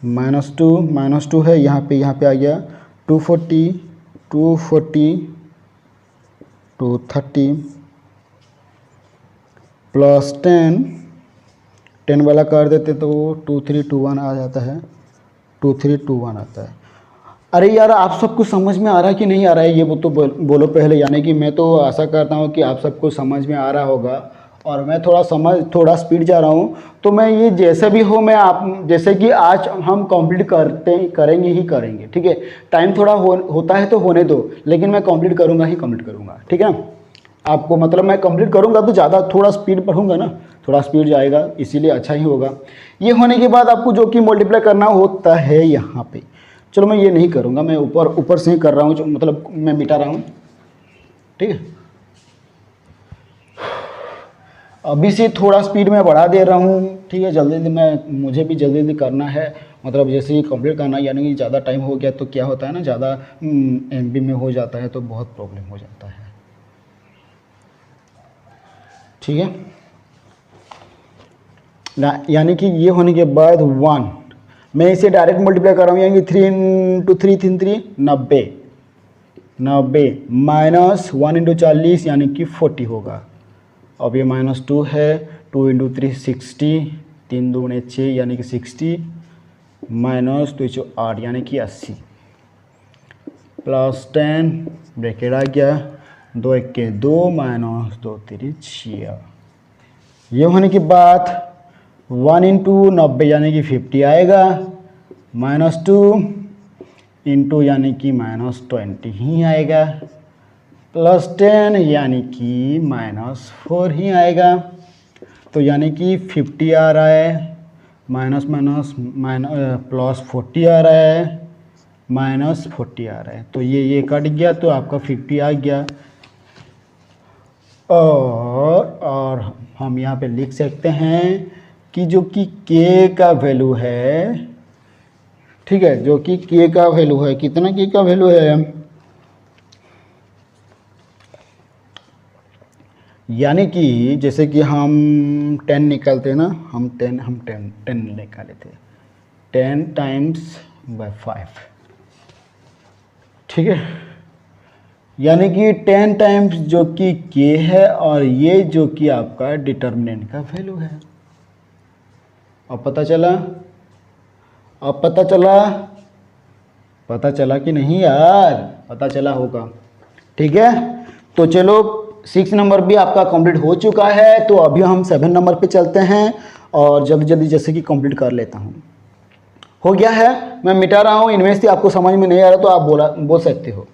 A: माइनस टू है यहाँ पे आ गया 240 230 प्लस 10 वाला कर देते तो 2321 आ जाता है, 2321 आता है। अरे यार, आप सबको समझ में आ रहा है कि नहीं आ रहा है ये वो तो बोलो पहले, यानी कि मैं तो आशा करता हूँ कि आप सबको समझ में आ रहा होगा, और मैं थोड़ा स्पीड जा रहा हूँ। तो मैं ये जैसे भी हो, मैं आप जैसे कि आज हम कंप्लीट करेंगे। ठीक है, टाइम थोड़ा होता है तो होने दो, लेकिन मैं कंप्लीट करूँगा। ठीक है, आपको मतलब मैं कंप्लीट करूँगा तो ज़्यादा थोड़ा स्पीड पढ़ूँगा ना, थोड़ा स्पीड जाएगा, इसीलिए अच्छा ही होगा। ये होने के बाद आपको जो कि मल्टीप्लाई करना होता है यहाँ पे, चलो मैं ये नहीं करूँगा, मैं ऊपर से ही कर रहा हूँ, मतलब मैं मिटा रहा हूँ। ठीक है, अभी से थोड़ा स्पीड में बढ़ा दे रहा हूँ। ठीक है, जल्दी मुझे भी जल्दी करना है, मतलब जैसे ही कंप्लीट करना, यानी कि ज़्यादा टाइम हो गया तो क्या होता है ना, ज़्यादा MB में हो जाता है तो बहुत प्रॉब्लम हो जाता है। ठीक है, यानी कि ये होने के बाद 1 मैं इसे डायरेक्ट मल्टीप्लाई कर रहा हूँ, यानी कि 3 इंटू 3 3 3 90 माइनस 1 इंटू 40 यानी कि 40 होगा। अब ये -2 है, 2 × 3 60, 3 दूने 6 यानी कि 60, माइनस 2 8 यानी कि 80, +10 ब्रैकेट आ गया, 2 1 के 2 -2 3 6। ये होने के बाद 1 × 90 यानी कि 50 आएगा, -2 इंटू यानी कि -20 ही आएगा, +10 यानी कि -4 ही आएगा। तो यानी कि 50 आ रहा है, माइनस माइनस +40 आ रहा है, -40 आ रहा है। तो ये कट गया तो आपका 50 आ गया। और हम यहाँ पे लिख सकते हैं कि जो कि k का वैल्यू है, ठीक है, जो कि k का वैल्यू है, कितना k का वैल्यू है, यानी कि जैसे कि हम 10 निकालते हैं ना, हम 10 निकाले थे, 10 × 5, ठीक है, यानी कि 10 टाइम्स जो कि k है और ये जो कि आपका डिटर्मिनेंट का वैल्यू है। अब पता चला, अब पता चला कि नहीं यार, पता चला होगा, ठीक है। तो चलो 6 नंबर भी आपका कंप्लीट हो चुका है। तो अभी हम 7 नंबर पे चलते हैं और जल्दी जल्दी जैसे कि कंप्लीट कर लेता हूँ। हो गया है, मैं मिटा रहा हूँ, इनमें से आपको समझ में नहीं आ रहा तो आप बोल सकते हो।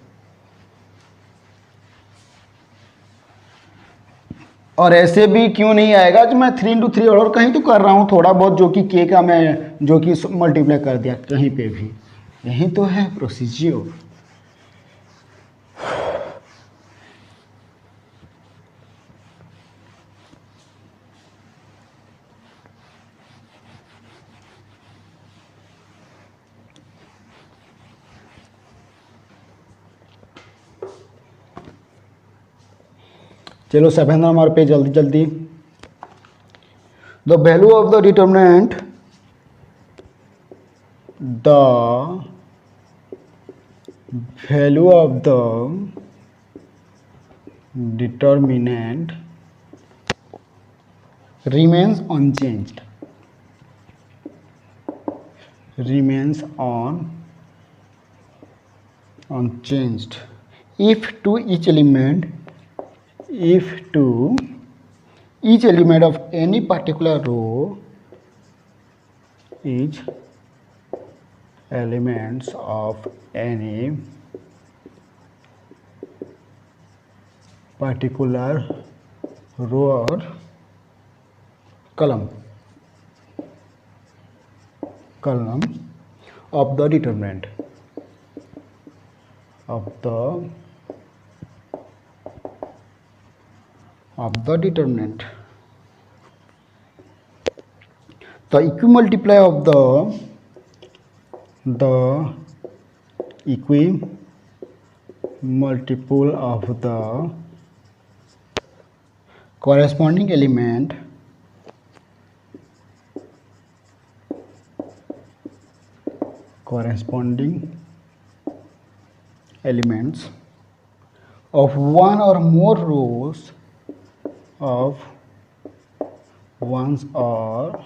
A: और ऐसे भी क्यों नहीं आएगा, जो मैं 3 × 3 और कहीं तो कर रहा हूँ थोड़ा बहुत, जो कि k का मैं जो कि मल्टीप्लाई कर दिया कहीं पे भी, यही तो है प्रोसीजर। चलो 7 नंबर पे जल्दी जल्दी, the value of the determinant, the value of the determinant remains unchanged, remains unchanged if to each element of any particular row, each elements of any particular row or column of the determinant of the determinant, the equimultiply of the equimultiple of the corresponding element elements of one or more rows of ones or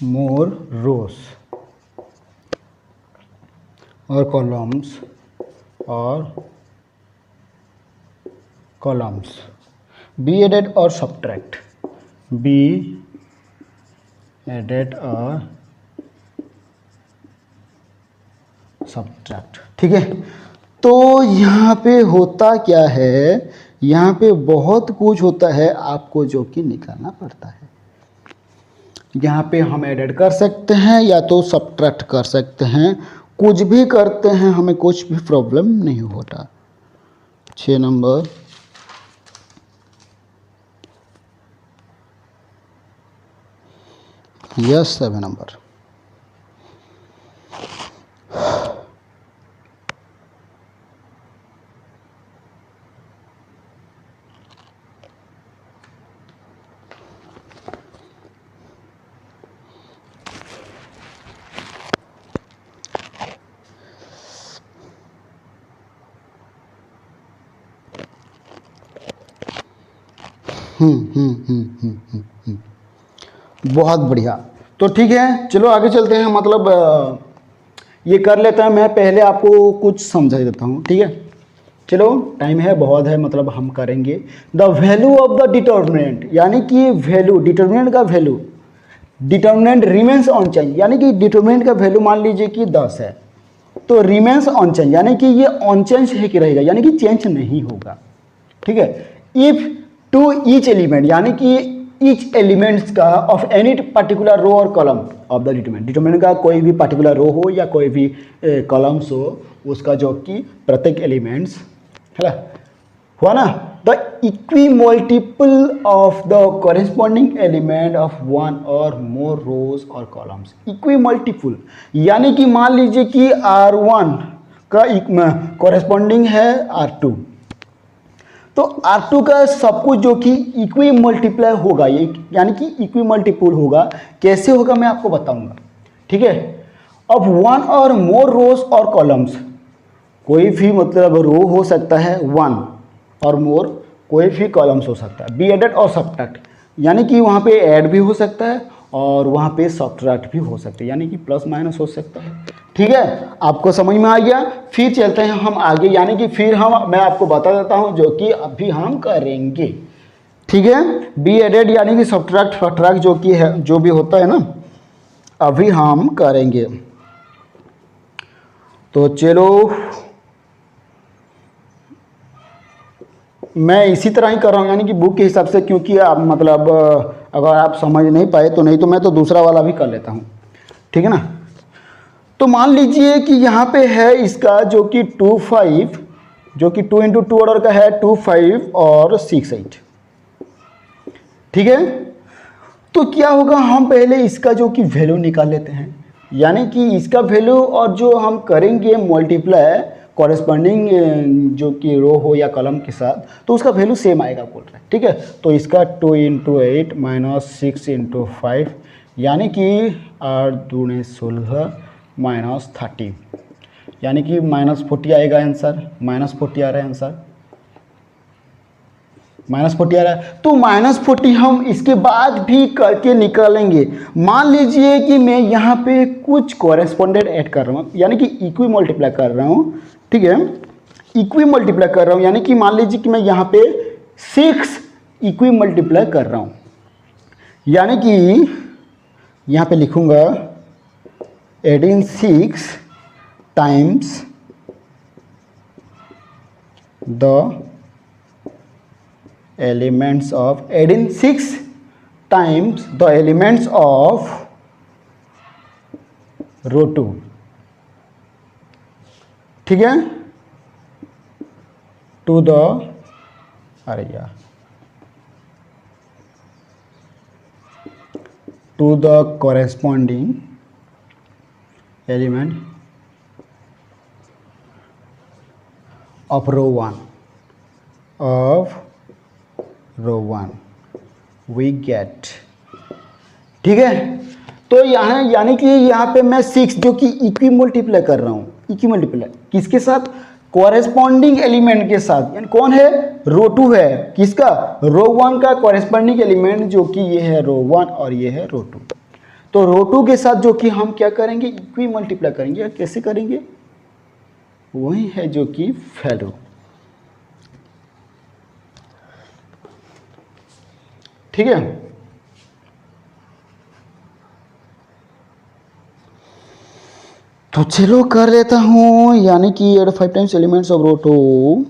A: more rows or columns be added or subtract, be added or subtract, ठीक है। तो यहाँ पे होता क्या है, यहाँ पे बहुत कुछ होता है आपको जो कि निकालना पड़ता है। यहाँ पे हम एडेड कर सकते हैं या तो सब्ट्रैक्ट कर सकते हैं, कुछ भी करते हैं, हमें कुछ भी प्रॉब्लम नहीं होता। 6 नंबर, यस 7 नंबर। बहुत बढ़िया। तो ठीक है, चलो आगे चलते हैं। मतलब ये कर लेते हैं, मैं पहले आपको कुछ समझा देता हूँ, ठीक है। चलो टाइम है, बहुत है, मतलब हम करेंगे। The value of the determinant, यानी कि वैल्यू, डिटर्मिनेंट का value, determinant remains on change, यानी कि डिटर्मिनेंट का वैल्यू मान लीजिए कि 10 है, तो रिमेंस ऑन चेंज यानी कि ये ऑन चेंज है कि रहेगा, यानी कि चेंज नहीं होगा, ठीक है। इफ टू ईच एलिमेंट, यानी कि ईच एलिमेंट्स का ऑफ एनी पर्टिकुलर रो और column of the determinant, determinant का कोई भी पर्टिकुलर रो हो या कोई भी कॉलम्स हो, उसका जो कि प्रत्येक एलिमेंट्स है ना, हुआ ना, the equi multiple of the corresponding element of one और मोर रोज और कॉलम्स। इक्वी मल्टीपल यानी कि मान लीजिए कि R1 का कॉरेस्पॉन्डिंग है R2, तो R2 का सब कुछ जो कि इक्वी मल्टीप्लाई होगा, ये यानी कि इक्वी मल्टीपल होगा। कैसे होगा मैं आपको बताऊंगा, ठीक है। अब वन और मोर रोज और कॉलम्स, कोई भी मतलब रो हो सकता है वन और मोर, कोई भी कॉलम्स हो सकता है, बी एडेड और सब्ट्रैक्ट, यानी कि वहाँ पे ऐड भी हो सकता है और वहाँ पे सब्ट्रैक्ट भी हो सकता है, यानी कि प्लस माइनस हो सकता है, ठीक है। आपको समझ में आ गया। फिर चलते हैं हम आगे, यानी कि फिर मैं आपको बता देता हूँ जो कि अभी हम करेंगे, ठीक है। बी एडेड यानी कि सब्ट्रैक्ट जो कि है, जो भी होता है ना, अभी हम करेंगे। तो चलो मैं इसी तरह ही कर रहा हूँ, यानी कि बुक के हिसाब से, क्योंकि आप मतलब अगर आप समझ नहीं पाए तो नहीं तो मैं तो दूसरा वाला भी कर लेता हूँ, ठीक है ना। तो मान लीजिए कि यहाँ पे है इसका जो कि 2 5, जो कि 2 × 2 ऑर्डर का है, 2 5 और 6 8, ठीक है। तो क्या होगा, हम पहले इसका जो कि वैल्यू निकाल लेते हैं, यानी कि इसका वैल्यू और जो हम करेंगे मल्टीप्लाई कॉरेस्पॉन्डिंग जो कि रो हो या कॉलम के साथ, तो उसका वैल्यू सेम आएगा बोल रहे हैं, ठीक है। तो इसका 2 × 8 माइनस 6 × 5, यानी कि 8 दूने 16 माइनस 30, यानी कि -40 आएगा आंसर, -40 आ रहा है आंसर, -40 आ रहा है। तो -40 हम इसके बाद भी करके निकालेंगे। मान लीजिए कि मैं यहाँ पे कुछ कॉरेस्पॉन्डेंट ऐड कर रहा हूँ, यानी कि इक्वी मल्टीप्लाई कर रहा हूँ, ठीक है। इक्वी मल्टीप्लाई कर रहा हूँ, यानी कि मान लीजिए कि मैं यहाँ पे 6 इक्वी मल्टीप्लाई कर रहा हूँ, यानी कि यहाँ पे लिखूँगा adding 6 times the elements of, adding 6 times the elements of row 2, ठीक है, to the, अरे यार, to the corresponding element of row 1 of row 1 we get, ठीक है। तो यहाँ यानी कि यहाँ पे मैं 6 जो कि इक्वी मल्टीप्लाई कर रहा हूँ, इक्वी मल्टीप्लाई किसके साथ, कॉरेस्पॉन्डिंग एलिमेंट के साथ, यानी कौन है, रो 2 है, किसका, रो 1 का कॉरेस्पॉन्डिंग एलिमेंट जो कि ये है रो 1 और ये है रो 2। तो रो 2 के साथ जो कि हम क्या करेंगे, इक्वी मल्टीप्लाई करेंगे। कैसे करेंगे, वही है जो कि वैल्यू, ठीक है। तो चलो कर लेता हूं, यानी कि एड 5 टाइम्स एलिमेंट्स ऑफ रो 2,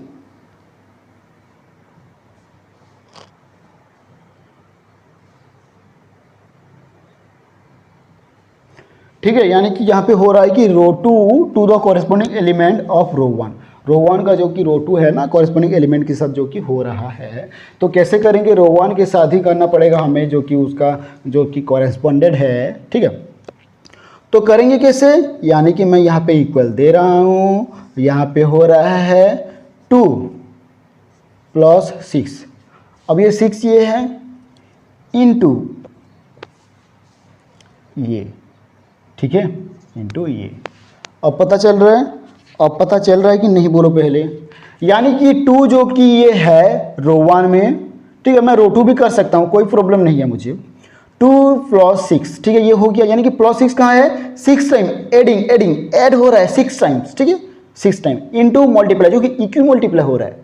A: ठीक है। यानी कि यहाँ पे हो रहा है कि row 2 to the corresponding element of row 1, row 1 का जो कि रो 2 है ना, कॉरेस्पॉन्डिंग एलिमेंट के साथ जो कि हो रहा है। तो कैसे करेंगे, रो 1 के साथ ही करना पड़ेगा हमें, जो कि उसका जो कि कॉरेस्पॉन्डेड है, ठीक है। तो करेंगे कैसे, यानी कि मैं यहाँ पे इक्वल दे रहा हूँ, यहाँ पे हो रहा है 2 + 6, अब ये 6 ये है इनटू ये, ठीक है, इनटू ये। अब पता चल रहा है, अब पता चल रहा है कि नहीं, बोलो पहले। यानी कि 2 जो कि ये है रो 1 में, ठीक है, मैं रो 2 भी कर सकता हूँ, कोई प्रॉब्लम नहीं है मुझे। 2 + 6, ठीक है, ये हो गया, यानी कि +6 कहाँ है, 6 टाइम ऐड हो रहा है 6 टाइम्स, ठीक है, 6 टाइम इंटू मल्टीप्लाई, जो कि इक्वी मल्टीप्लाई हो रहा है,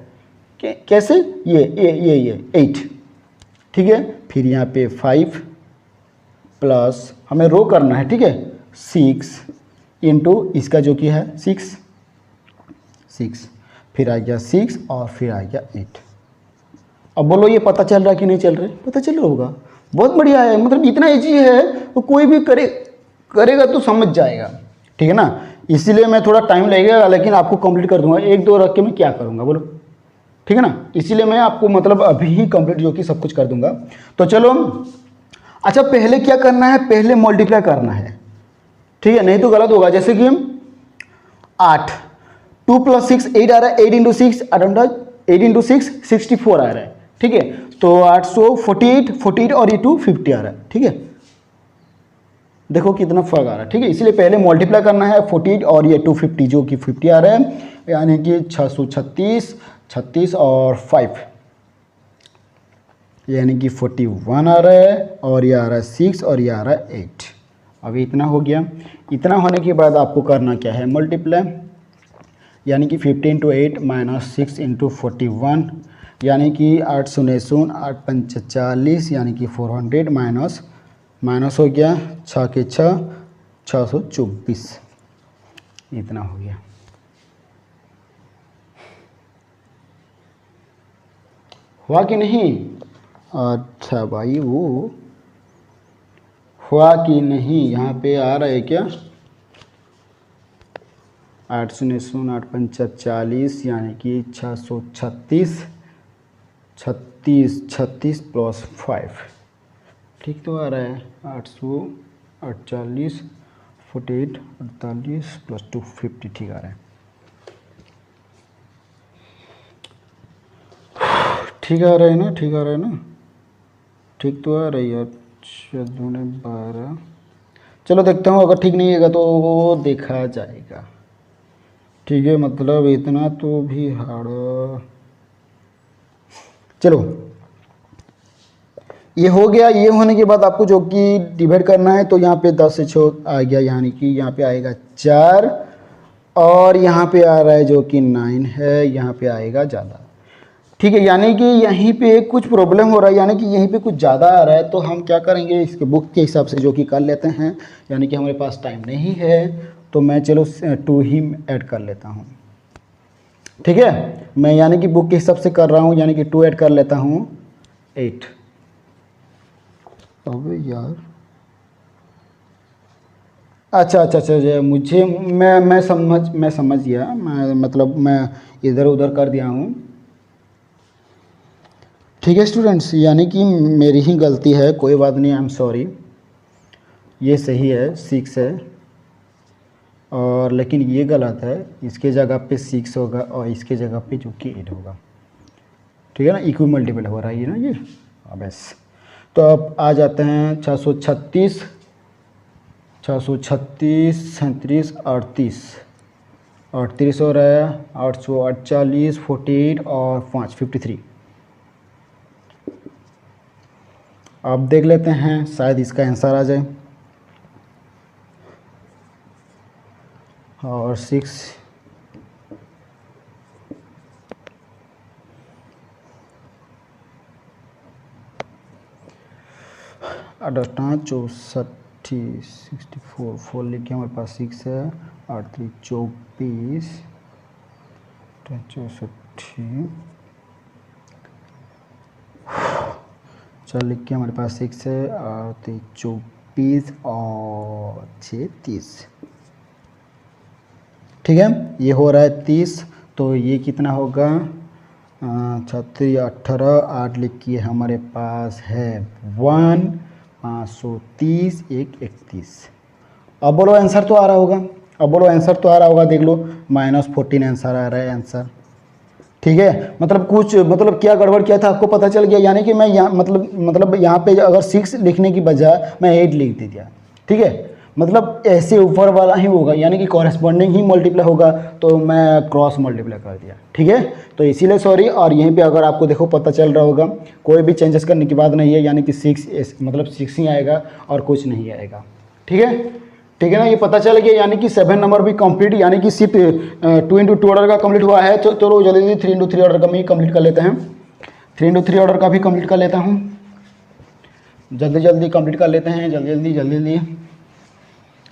A: कैसे, ये 8, ठीक है। फिर यहाँ पे 5 प्लस हमें रो करना है, ठीक है, 6 इंटू इसका जो कि है 6, फिर आ गया 6 और फिर आ गया 8। अब बोलो ये पता चल रहा है कि नहीं चल रहा है, पता चल रहा होगा, बहुत बढ़िया है, मतलब इतना ईजी है तो कोई भी करेगा तो समझ जाएगा, ठीक है ना। इसीलिए मैं थोड़ा टाइम लगेगा, लेकिन आपको कंप्लीट कर दूंगा, 1-2 रख के मैं क्या करूँगा बोलो, ठीक है ना। इसीलिए मैं आपको मतलब अभी ही कंप्लीट जो कि सब कुछ कर दूंगा। तो चलो, अच्छा पहले क्या करना है, पहले मल्टीप्लाई करना है, ठीक है, नहीं तो गलत होगा। जैसे कि 8, 2 + 6 8 आ रहा है, 8 × 6 8 × 6 64 आ रहा है, ठीक है। तो 848 और ये 250 आ रहा है, ठीक है। देखो कितना फर्क आ रहा है, ठीक है। इसलिए पहले मल्टीप्लाई करना है 48 और ये 250 जो कि 50 आ रहा है, यानी कि 636 और 5 यानी कि 41 आ रहा है, और ये आ रहा है 6 और ये आ रहा है 8। अभी इतना हो गया। इतना होने के बाद आपको करना क्या है, मल्टीप्लाई, यानी कि 15 × 8 - 6 × 41, यानी कि 8 शून्य 8 पंच 40, यानी कि 400 माइनस हो गया 6 के 6 624, इतना हो गया। हुआ कि नहीं, अच्छा भाई वो हुआ कि नहीं, यहाँ पे आ रहा है क्या, 8 शून्य 8 पंच 40, यानी कि 636 36 + 5, ठीक तो आ रहा है, 848 48 48 + 250, ठीक आ रहा है, ठीक आ रहा है ना, ठीक आ रहा है ना, ठीक तो आ रही है। 12, चलो देखता हूँ, अगर ठीक नहीं होगा तो वो देखा जाएगा, ठीक है, मतलब इतना तो भी हार्ड। चलो ये हो गया। ये होने के बाद आपको जो कि डिवाइड करना है, तो यहाँ पे 10 से 6 आ गया, यानी कि यहाँ पे आएगा 4, और यहाँ पे आ रहा है जो कि 9 है, यहाँ पे आएगा ज़्यादा, ठीक है। यानी कि यहीं पे कुछ प्रॉब्लम हो रहा है, यानी कि यहीं पे कुछ ज़्यादा आ रहा है, तो हम क्या करेंगे, इसके बुक के हिसाब से जो कि कर लेते हैं, यानी कि हमारे पास टाइम नहीं है, तो मैं चलो 2 ही ऐड कर लेता हूँ, ठीक है। मैं यानी कि बुक के हिसाब से कर रहा हूँ, यानी कि 2 ऐड कर लेता हूँ 8। अबे यार, अच्छा, मुझे मैं समझ गया, मैं मतलब मैं इधर उधर कर दिया हूँ, ठीक है स्टूडेंट्स, यानी कि मेरी ही गलती है, कोई बात नहीं, आई एम सॉरी। ये सही है, 6 है, और लेकिन ये गलत है, इसके जगह पे 6 होगा और इसके जगह पे जो कि 8 होगा, ठीक है ना, इक्वी मल्टीपल हो रहा है ये ना, ये बस। तो अब आ जाते हैं 636 37 38 हो रहा है, 848 48 और 5 53। अब देख लेते हैं, शायद इसका आंसर आ जाए, और 6 58 64 64 4 लिखे, हमारे पास 6 है, 8 3 24 64, 4 लिख के हमारे पास 6 है, 8 3 24 और 6 30, ठीक है। ये हो रहा है 30, तो ये कितना होगा, 36 18 8 लिखिए, हमारे पास है 1 530 1 31। अब बोलो आंसर तो आ रहा होगा, अब बोलो आंसर तो आ रहा होगा, देख लो -14 आंसर आ रहा है आंसर, ठीक है। मतलब कुछ मतलब क्या गड़बड़ किया था आपको पता चल गया, यानी कि मैं यहाँ मतलब यहाँ पे अगर 6 लिखने की बजाय मैं 8 लिख दिया, ठीक है। मतलब ऐसे ऊपर वाला ही होगा, यानी कि कॉरेस्पॉन्डिंग ही मल्टीप्लाई होगा, तो मैं क्रॉस मल्टीप्लाई कर दिया, ठीक है। तो इसीलिए सॉरी। और यहीं पे अगर आपको देखो पता चल रहा होगा, कोई भी चेंजेस करने की बात नहीं है, यानी कि 6 मतलब 6 ही आएगा और कुछ नहीं आएगा, ठीक है। ठीक है ना, ये पता चल गया। यानी कि 7 नंबर भी कंप्लीट, यानी कि सिर्फ 2 इंटू 2 ऑर्डर का कंप्लीट हुआ है। तो चलो जल्दी जल्दी 3 इंटू 3 ऑर्डर का भी कंप्लीट कर लेते हैं। 3 इंटू 3 ऑर्डर का भी कंप्लीट कर लेता हूँ, जल्दी जल्दी कंप्लीट कर लेते हैं, जल्दी जल्दी जल्दी जल्दी।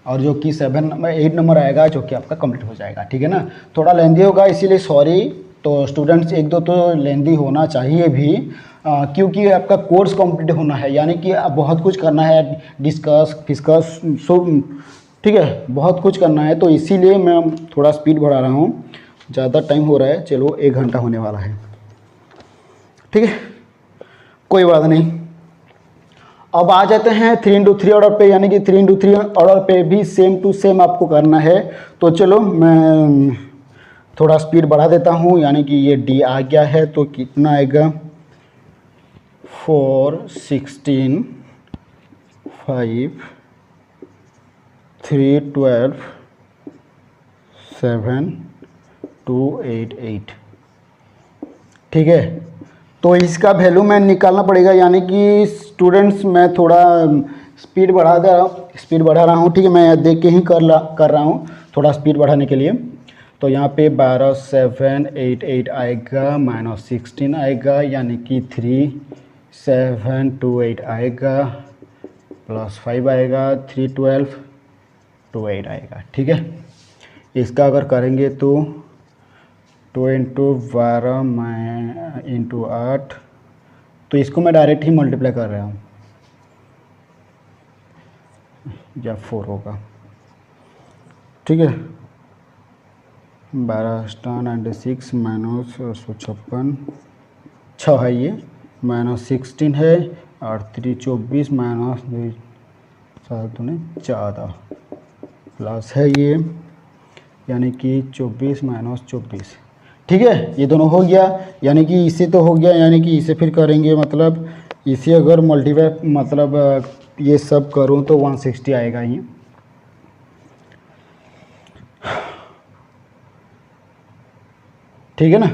A: और जो कि 8 नंबर आएगा जो कि आपका कंप्लीट हो जाएगा, ठीक है ना। थोड़ा लेंदी होगा इसीलिए सॉरी। तो स्टूडेंट्स एक दो तो लेंदी होना चाहिए भी, क्योंकि आपका कोर्स कंप्लीट होना है, यानी कि अब बहुत कुछ करना है, डिस्कस सो, ठीक है, बहुत कुछ करना है। तो इसीलिए मैं थोड़ा स्पीड बढ़ा रहा हूँ, ज़्यादा टाइम हो रहा है। चलो 1 घंटा होने वाला है, ठीक है, कोई बात नहीं। अब आ जाते हैं 3 इंटू 3 ऑर्डर पे, यानी कि 3 इंटू 3 ऑर्डर पे भी सेम टू सेम आपको करना है। तो चलो मैं थोड़ा स्पीड बढ़ा देता हूँ, यानी कि ये डी आ गया है, तो कितना आएगा 4 16 5 3 12 7 2 8 8, ठीक है। तो इसका वैल्यू मैं निकालना पड़ेगा, यानी कि स्टूडेंट्स मैं थोड़ा स्पीड बढ़ा रहा हूँ, ठीक है। मैं देख के ही कर रहा हूँ थोड़ा स्पीड बढ़ाने के लिए। तो यहाँ पे 12 7 8 8 आएगा, माइनस 16 आएगा, यानी कि 3 7 2 8 आएगा, प्लस 5 आएगा, 3 12 2 8 आएगा, ठीक है। इसका अगर करेंगे तो 2 इंटू 12 मैं इंटू 8, तो इसको मैं डायरेक्ट ही मल्टीप्लाई कर रहा हूँ, या 4 होगा, ठीक है। 12 स्टार 96 माइनस 156 6 है ये, माइनस 16 है, और 3 24 माइनस 7 14 प्लस है ये, यानी कि 24 माइनस 24, ठीक है। ये दोनों हो गया, यानी कि इसे तो हो गया, यानी कि इसे फिर करेंगे, मतलब इसे अगर मल्टीप्लाई मतलब ये सब करूं तो 160 आएगा ये, ठीक है ना।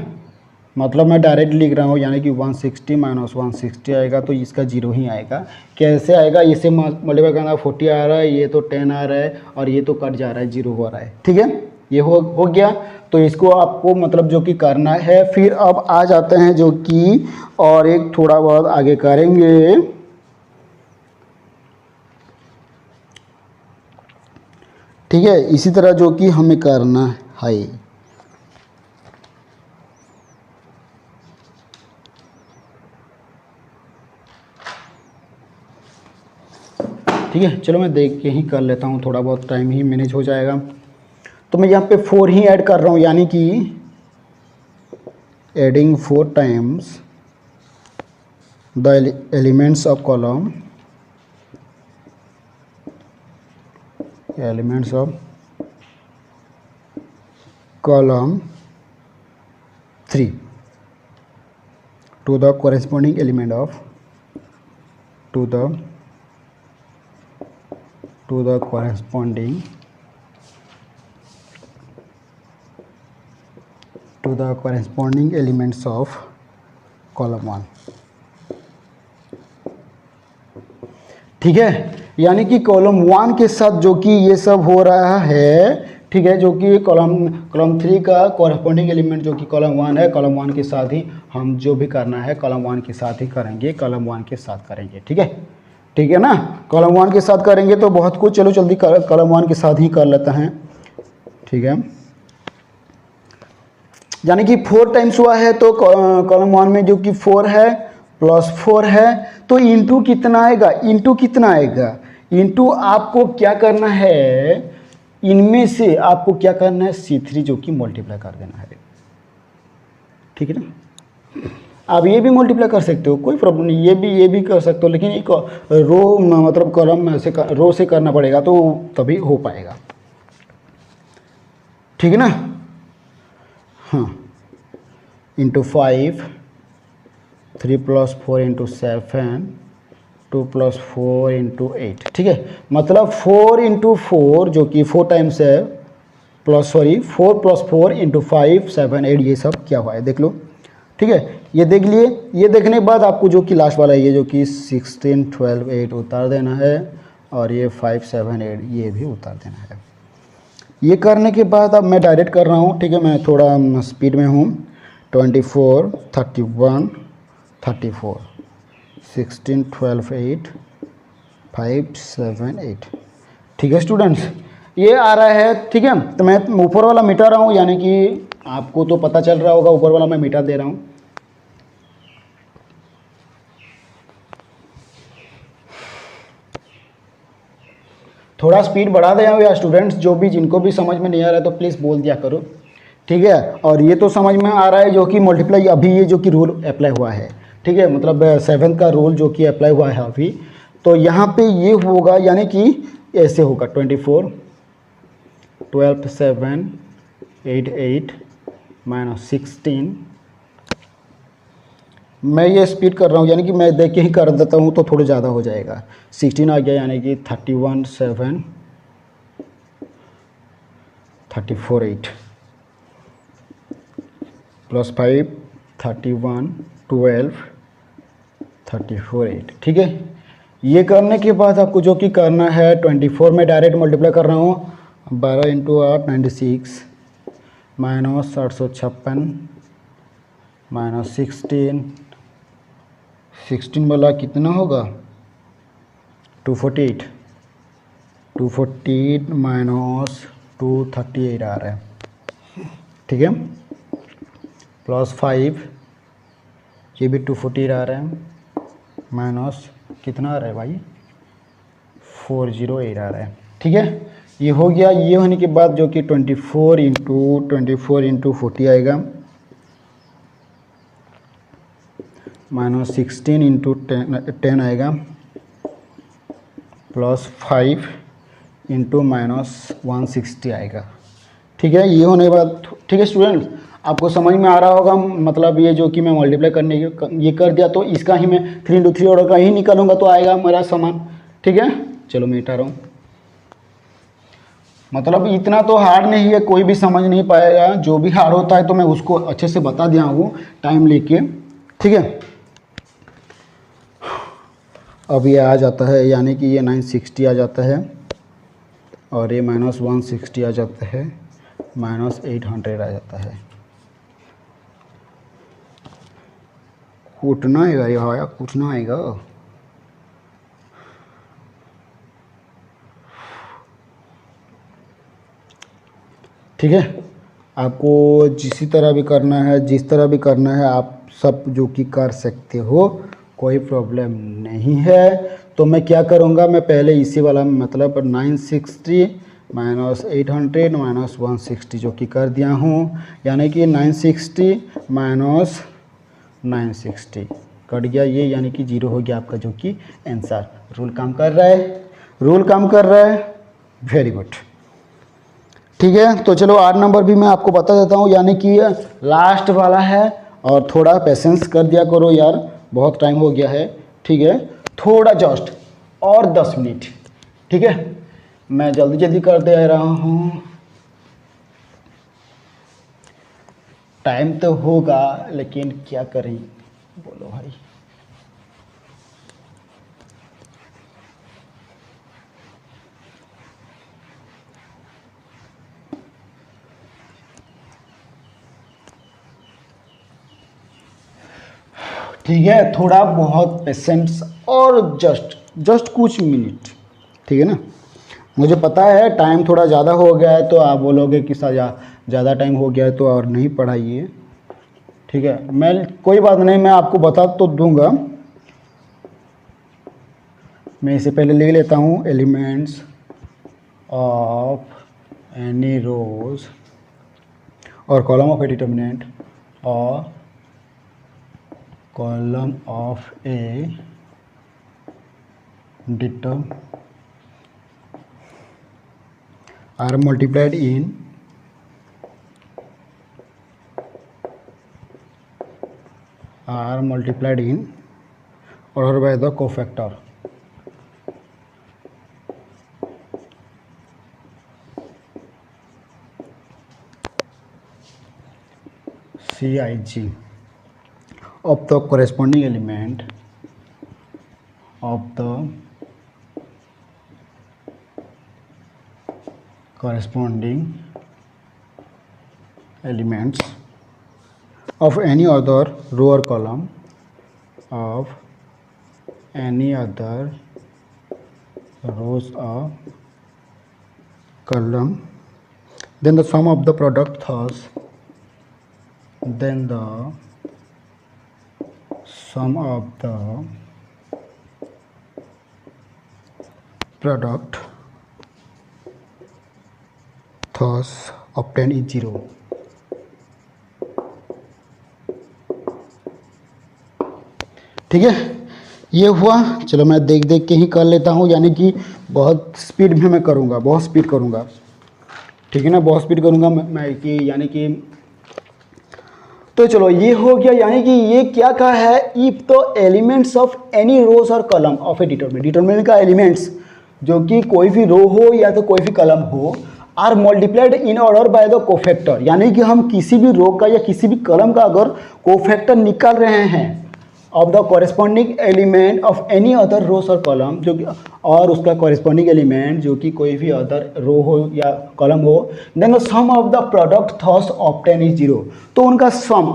A: मतलब मैं डायरेक्ट लिख रहा हूँ, यानी कि 160 माइनस 160 आएगा, तो इसका 0 ही आएगा। कैसे आएगा, इसे मल्टीप्लाई करना, 40 आ रहा है, ये तो 10 आ रहा है, और ये तो कट जा रहा है, 0 हो रहा है, ठीक है। ये हो गया। तो इसको आपको मतलब जो कि करना है। फिर अब आ जाते हैं जो कि और एक थोड़ा बहुत आगे करेंगे, ठीक है। इसी तरह जो कि हमें करना है, ठीक है। चलो मैं देख के ही कर लेता हूँ, थोड़ा बहुत टाइम ही मैनेज हो जाएगा। तो मैं यहाँ पे 4 ही ऐड कर रहा हूँ, यानी कि adding 4 times the elements of column, elements of column 3 to the corresponding element of to the corresponding elements of column 1, ठीक है। यानी कि कॉलम 1 के साथ जो कि ये सब हो रहा है, ठीक है, जो कि कॉलम 3 का कॉरस्पॉन्डिंग एलिमेंट जो कि कॉलम 1 है, कॉलम 1 के साथ ही हम जो भी करना है कॉलम 1 के साथ ही करेंगे, कॉलम 1 के साथ करेंगे, ठीक है, ठीक है ना। कॉलम 1 के साथ करेंगे तो बहुत कुछ, चलो जल्दी कॉलम 1 के साथ ही कर लेते हैं, ठीक है। यानी कि 4 टाइम्स हुआ है, तो कॉलम 1 में जो कि 4 है प्लस 4 है, तो इंटू कितना आएगा, इंटू आपको क्या करना है, इनमें से आपको क्या करना है, C3 जो कि मल्टीप्लाई कर देना है, ठीक है ना। आप ये भी मल्टीप्लाई कर सकते हो, कोई प्रॉब्लम नहीं, ये भी कर सकते हो, लेकिन एक रो मतलब कॉलम से रो से करना पड़ेगा, तो तभी हो पाएगा, ठीक है ना। हाँ, इंटू 5 3 + 4 × 7 2 + 4 × 8, ठीक है। मतलब 4 × 4 जो कि 4 टाइम्स है, 4 + 4 × 5 7 8, ये सब क्या हुआ है देख लो, ठीक है। ये देख लिए। ये देखने के बाद आपको जो कि लास्ट वाला है, ये जो कि 16 12 8 उतार देना है, और ये 5 7 8 ये भी उतार देना है। ये करने के बाद अब मैं डायरेक्ट कर रहा हूँ, ठीक है। मैं थोड़ा स्पीड में हूँ। 24 31 34 16 12 8 5 7 8, ठीक है स्टूडेंट्स, ये आ रहा है, ठीक है। तो मैं ऊपर वाला मिटा रहा हूँ, यानी कि आपको तो पता चल रहा होगा, ऊपर वाला मैं मिटा दे रहा हूँ। थोड़ा स्पीड बढ़ा दे या स्टूडेंट्स, जो भी जिनको भी समझ में नहीं आ रहा है तो प्लीज़ बोल दिया करो, ठीक है। और ये तो समझ में आ रहा है जो कि मल्टीप्लाई अभी ये जो कि रूल अप्लाई हुआ है, ठीक है, मतलब 7 का रूल जो कि अप्लाई हुआ है अभी, तो यहाँ पे ये होगा, यानी कि ऐसे होगा 24 12 7 8 8 -16। मैं ये स्पीड कर रहा हूँ, यानी कि मैं देख के ही कर देता हूँ तो थोड़ा ज़्यादा हो जाएगा। 16 आ गया, यानी कि 31 7 34 8 +5 31 12 34 8, ठीक है। ये करने के बाद आपको जो कि करना है, 24 में डायरेक्ट मल्टीप्लाई कर रहा हूँ, 12 × 8 96 -856 -16 वाला कितना होगा, 248 -238 आ रहा है, ठीक है। +5 ये भी 248 आ रहा है, माइनस कितना आ रहा है भाई, 408 आ रहा है, ठीक है। ये हो गया। ये होने के बाद जो कि 24 × 40 आएगा, -16 × 10 आएगा, +5 × -160 आएगा, ठीक है। ये होने के बाद, ठीक है स्टूडेंट, आपको समझ में आ रहा होगा, मतलब ये जो कि मैं मल्टीप्लाई करने ये कर दिया, तो इसका ही मैं 3 × 3 ऑर्डर का ही निकालूंगा तो आएगा मेरा सामान, ठीक है। चलो मैं हटा रहा हूँ। मतलब इतना तो हार्ड नहीं है, कोई भी समझ नहीं पाएगा, जो भी हार्ड होता है तो मैं उसको अच्छे से बता दिया हूँ टाइम लेके, ठीक है। अब ये आ जाता है, यानी कि ये 960 आ जाता है, और ये -160 आ जाता है, -800 आ जाता है। कूटना आएगा ये, आया कूटना आएगा, ठीक है। आपको जिस तरह भी करना है, जिस तरह भी करना है, आप सब जो कि कर सकते हो, कोई प्रॉब्लम नहीं है। तो मैं क्या करूँगा, मैं पहले इसी वाला मतलब 960 -800 -160 जो कि कर दिया हूँ, यानी कि 960 -960 कट गया ये, यानी कि 0 हो गया आपका जो कि आंसर। रूल काम कर रहा है, रूल काम कर रहा है, वेरी गुड, ठीक है। तो चलो 8 नंबर भी मैं आपको बता देता हूँ, यानी कि लास्ट वाला है, और थोड़ा पेशेंस कर दिया करो यार, बहुत टाइम हो गया है, ठीक है। थोड़ा जस्ट और 10 मिनट, ठीक है। मैं जल्दी जल्दी कर दे रहा हूँ, टाइम तो होगा लेकिन क्या करें, बोलो भाई। ठीक है, थोड़ा बहुत पेशेंस और जस्ट कुछ मिनट, ठीक है ना। मुझे पता है टाइम थोड़ा ज़्यादा हो गया है, तो आप बोलोगे कि ज़्यादा टाइम हो गया है तो और नहीं पढ़ाइए, ठीक है। मैं कोई बात नहीं, मैं आपको बता तो दूंगा। मैं इसे पहले लिख लेता हूँ, एलिमेंट्स ऑफ एनी रोज और कॉलम ऑफ ए डिटर्मिनेंट और column of a determ are multiplied in order by the cofactor, CIG of the corresponding element of the corresponding elements of any other row or column of any other rows or column, then the sum of the product thus, then the sum of the product thus obtained is 0। ठीक है, ये हुआ। चलो मैं देख देख के ही कर लेता हूँ, यानी कि बहुत स्पीड में मैं करूँगा, बहुत स्पीड करूँगा, ठीक है ना, बहुत स्पीड करूँगा मैं कि यानी कि तो चलो ये हो गया। यानी कि ये क्या कहा है, if the elements of any rows और कलम ऑफ ए डिटरमिनेंट का एलिमेंट्स जो कि कोई भी रो हो या तो कोई भी कलम हो are multiplied in order by the cofactor, यानी कि हम किसी भी रो का या किसी भी कलम का अगर कोफैक्टर निकाल रहे हैं of the corresponding element of any other rows और कॉलम, जो कि और उसका कॉरेस्पॉन्डिंग एलिमेंट जो कि कोई भी अदर रो हो या कॉलम हो, then the sum of the product thus obtain is 0। तो उनका सम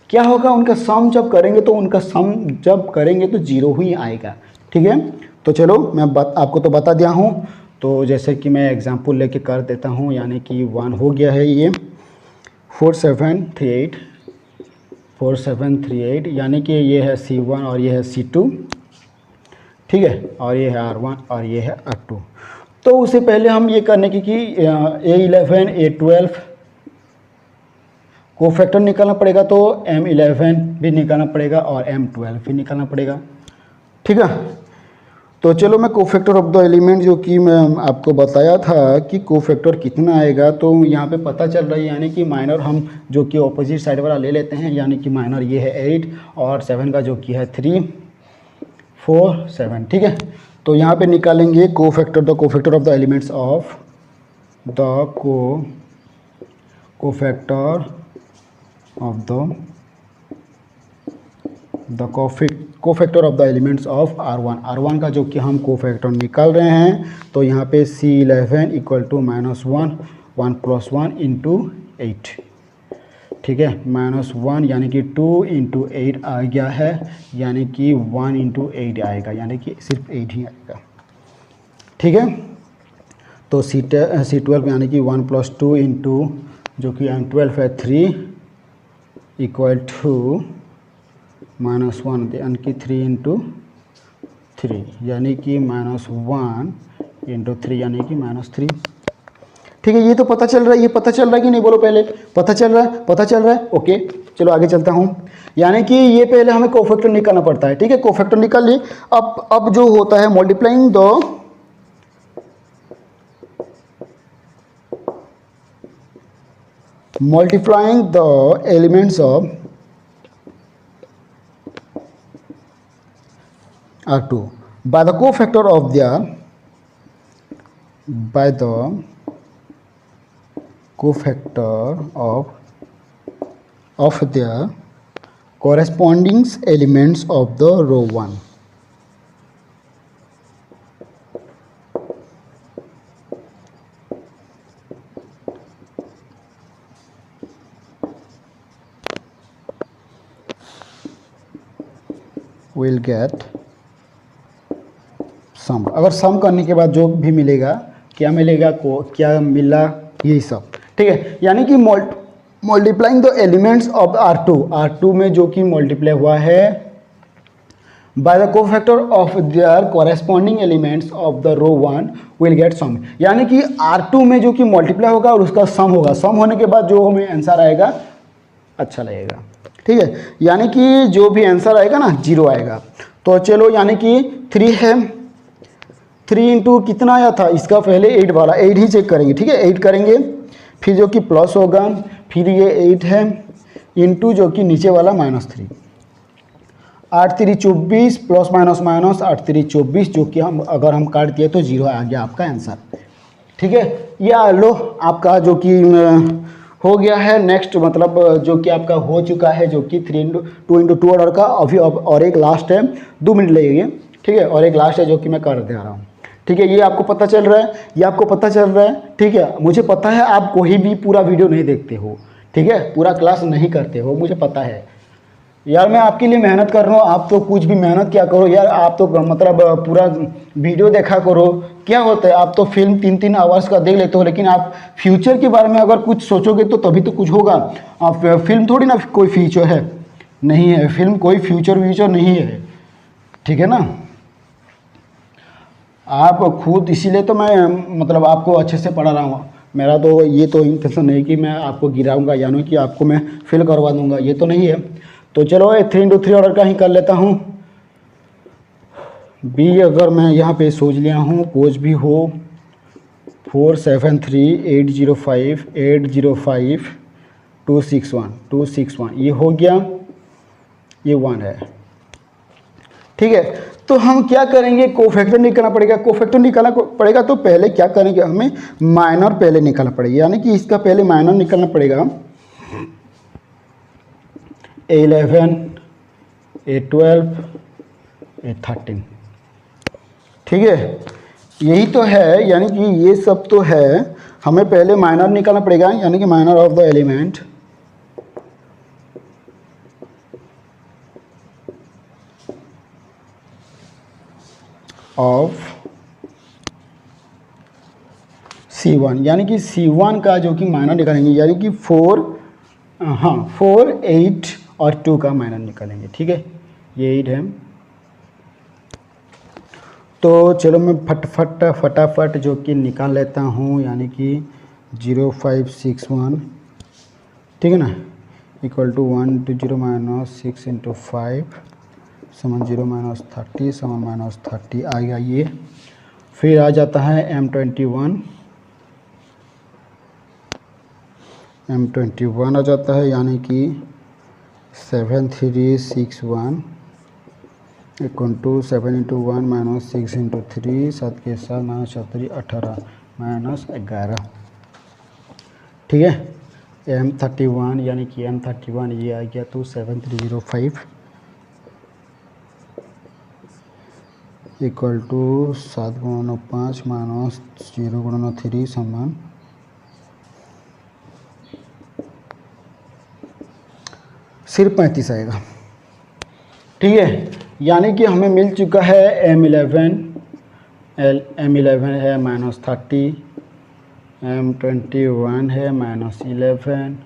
A: क्या होगा, उनका सम जब करेंगे तो उनका सम जब करेंगे तो 0 ही आएगा। ठीक है, तो चलो मैं आपको तो बता दिया हूँ, तो जैसे कि मैं एग्जांपल लेके कर देता हूँ। यानी कि 1 हो गया है ये 4738, यानी कि ये है C1 और ये है C2, ठीक है, और ये है R1 और ये है R2। तो उससे पहले हम ये करने की कि A11 A12 को फैक्टर निकालना पड़ेगा, तो M11 भी निकालना पड़ेगा और M12 भी निकालना पड़ेगा। ठीक है, तो चलो मैं कोफैक्टर ऑफ द एलिमेंट जो कि मैं आपको बताया था कि कोफैक्टर कितना आएगा, तो यहाँ पे पता चल रहा है। यानी कि माइनर हम जो कि ऑपोजिट साइड वाला ले लेते हैं, यानी कि माइनर ये है 8 और 7 का जो कि है 3 4 7। ठीक है, तो यहाँ पे निकालेंगे cofactor, the cofactor of the elements of the cofactor of the cofactor of the elements of R1 का जो कि हम कोफैक्टर निकाल रहे हैं। तो यहाँ पे C11 इक्वल टू -1 1 + 1 × 8। ठीक है, -1 यानी कि 2 × 8 आ गया है, यानी कि 1 × 8 आएगा, यानी कि सिर्फ 8 ही आएगा। ठीक है, तो C12 यानी कि 1 + 2 × जो कि M12 है 3 इक्वल टू -1 यानी कि 3 × 3 यानी कि -1 × 3 यानी कि -3। ठीक है, ये तो पता चल रहा है, ये पता चल रहा है कि नहीं, बोलो पहले। पता चल रहा है, पता चल रहा है। ओके, चलो आगे चलता हूँ। यानी कि ये पहले हमें कोफैक्टर निकालना पड़ता है। ठीक है, कोफैक्टर निकाल लिए। अब जो होता है multiplying the elements of R2 by the cofactor of their corresponding elements of the row 1। will get सम। अगर सम करने के बाद जो भी मिलेगा, क्या मिलेगा, क्या मिला, यही सब। ठीक है, यानी कि multiplying the elements of R2 में जो कि मल्टीप्लाई हुआ है by the cofactor of their corresponding elements of the row 1 will get sum. यानी कि R2 में जो कि मल्टीप्लाई होगा और उसका सम होगा, सम होने के बाद जो हमें आंसर आएगा अच्छा लगेगा। ठीक है, यानी कि जो भी आंसर आएगा ना 0 आएगा। तो चलो, यानी कि 3 है, 3 × कितना आया था इसका, पहले 8 वाला 8 ही चेक करेंगे। ठीक है, 8 करेंगे, फिर जो कि प्लस होगा, फिर ये 8 है इंटू जो कि नीचे वाला -3, 8 3 24 प्लस माइनस 8 3 24, जो कि अगर हम काट दिए तो 0 आ गया आपका आंसर। ठीक है, या लो आपका जो कि हो गया है। नेक्स्ट मतलब जो कि आपका हो चुका है, जो कि 3×2 ऑर्डर का अभी और एक लास्ट है, 2 मिनट लगेंगे, ठीक है, और एक लास्ट है जो कि मैं कर दे रहा हूँ, ठीक है। ये आपको पता चल रहा है, ये आपको पता चल रहा है, ठीक है। मुझे पता है आप कोई भी पूरा वीडियो नहीं देखते हो, ठीक है, पूरा क्लास नहीं करते हो, मुझे पता है यार। मैं आपके लिए मेहनत कर रहा हूँ, आप तो कुछ भी मेहनत क्या करो यार, आप तो मतलब पूरा वीडियो देखा करो। क्या होता है, आप तो फिल्म 3-3 आवर्स का देख लेते हो, लेकिन आप फ्यूचर के बारे में अगर कुछ सोचोगे तो तभी तो कुछ होगा। आप फिल्म थोड़ी ना कोई फ्यूचर है, नहीं है, फिल्म कोई फ्यूचर नहीं है, ठीक है ना। आप खुद, इसीलिए तो मैं मतलब आपको अच्छे से पढ़ा रहा हूँ। मेरा तो ये तो इंटेंशन नहीं कि मैं आपको गिराऊंगा, यानी कि आपको मैं फेल करवा दूंगा, ये तो नहीं है। तो चलो 3×3 ऑर्डर का ही कर लेता हूँ। बी अगर मैं यहाँ पे सोच लिया हूँ, कुछ भी हो, 473-805-261 ये हो गया, ये 1 है, ठीक है। तो हम क्या करेंगे, कोफैक्टर निकालना पड़ेगा। कोफैक्टर निकालना पड़ेगा तो पहले क्या करेंगे, हमें माइनर पहले निकालना पड़ेगा, यानी कि इसका पहले माइनर निकालना पड़ेगा। A11, A12, A13, ठीक है, यही तो है, यानी कि ये सब तो है। हमें पहले माइनर निकालना पड़ेगा, यानी कि minor of the element of C1, यानी कि C1 का जो कि माइनर निकालेंगे, यानी कि 4, 8 और 2 का माइनर निकालेंगे, ठीक है, ये 8 है। तो चलो मैं फटाफट जो कि निकाल लेता हूँ, यानी कि 0561, ठीक है ना, इक्वल टू 1 to 0 - 6 × 5 समान 0 - 30 समान -30 आएगा ये। फिर आ जाता है M21 आ जाता है, यानी कि 7361 इक्वल टू 7 × 1 - 6 × 3 7 के साथ -4 18 -11, ठीक है। M31 यानी कि M31 ये आ गया तो 7305 इक्वल टू 7 × 5 - 0 × 3 समान सिर्फ 35 आएगा, ठीक है। यानी कि हमें मिल चुका है M11 है -30, M21 है -11,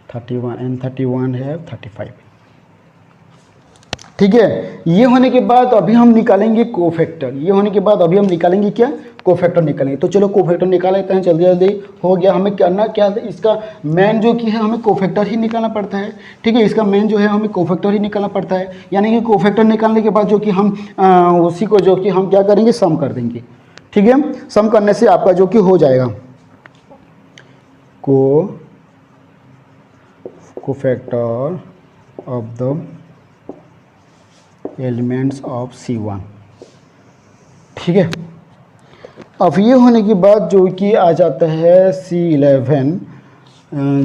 A: M31 है 35, ठीक है। ये होने के बाद अभी हम निकालेंगे कोफैक्टर। ये होने के बाद अभी हम निकालेंगे क्या, कोफैक्टर निकालेंगे। तो चलो कोफैक्टर निकाल लेते हैं, जल्दी जल्दी हो गया। हमें करना क्या है, इसका मेन जो कि है हमें कोफैक्टर ही निकालना पड़ता है, ठीक है। इसका मेन जो है हमें कोफैक्टर ही निकालना पड़ता है, यानी कि कोफैक्टर निकालने के बाद जो कि हम उसी को जो कि हम क्या करेंगे, सम कर देंगे, ठीक है। सम करने से आपका जो कि हो जाएगा cofactor of the elements of C1, ठीक है। अब ये होने के बाद जो कि आ जाता है C11,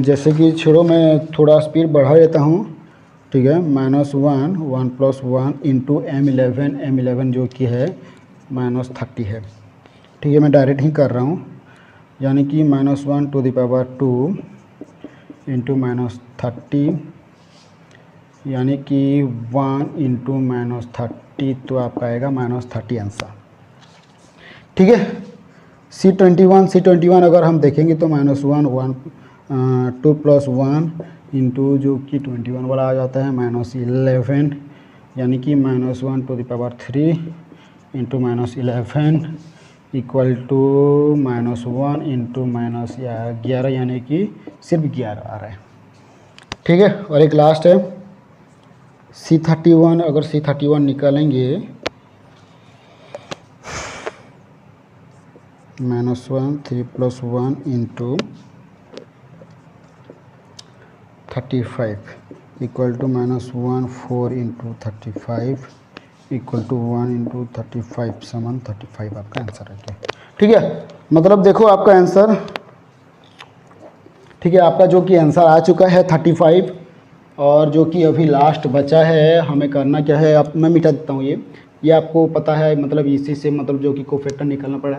A: जैसे कि छोड़ो मैं थोड़ा स्पीड बढ़ा देता हूँ, ठीक है, -1 1 + 1 × M11 जो कि है -30 है, ठीक है। मैं डायरेक्ट ही कर रहा हूँ, यानी कि -1 to the power 2 × -30, यानी कि 1 × -30 तो आपका आएगा -30 आंसर, ठीक है। C21 अगर हम देखेंगे तो -1 2 + 1 इंटू जो कि 21 वाला आ जाता है -11, यानी कि -1 to the power 3 × -11 equal to -1 × -11, यानी कि सिर्फ 11 आ रहा है, ठीक है। और एक लास्ट है C31, अगर C31 निकालेंगे -1 3 + 1 × 35 इक्वल टू -1 4 × 35 इक्वल टू 1 × 35 समान 35 आपका आंसर है, ठीक है। मतलब देखो आपका आंसर ठीक है, आपका जो कि आंसर आ चुका है 35। और जो कि अभी लास्ट बचा है, हमें करना क्या है, अब मैं मिटा देता हूँ ये आपको पता है, मतलब इसी से मतलब जो कि कोफैक्टर निकालना पड़ा।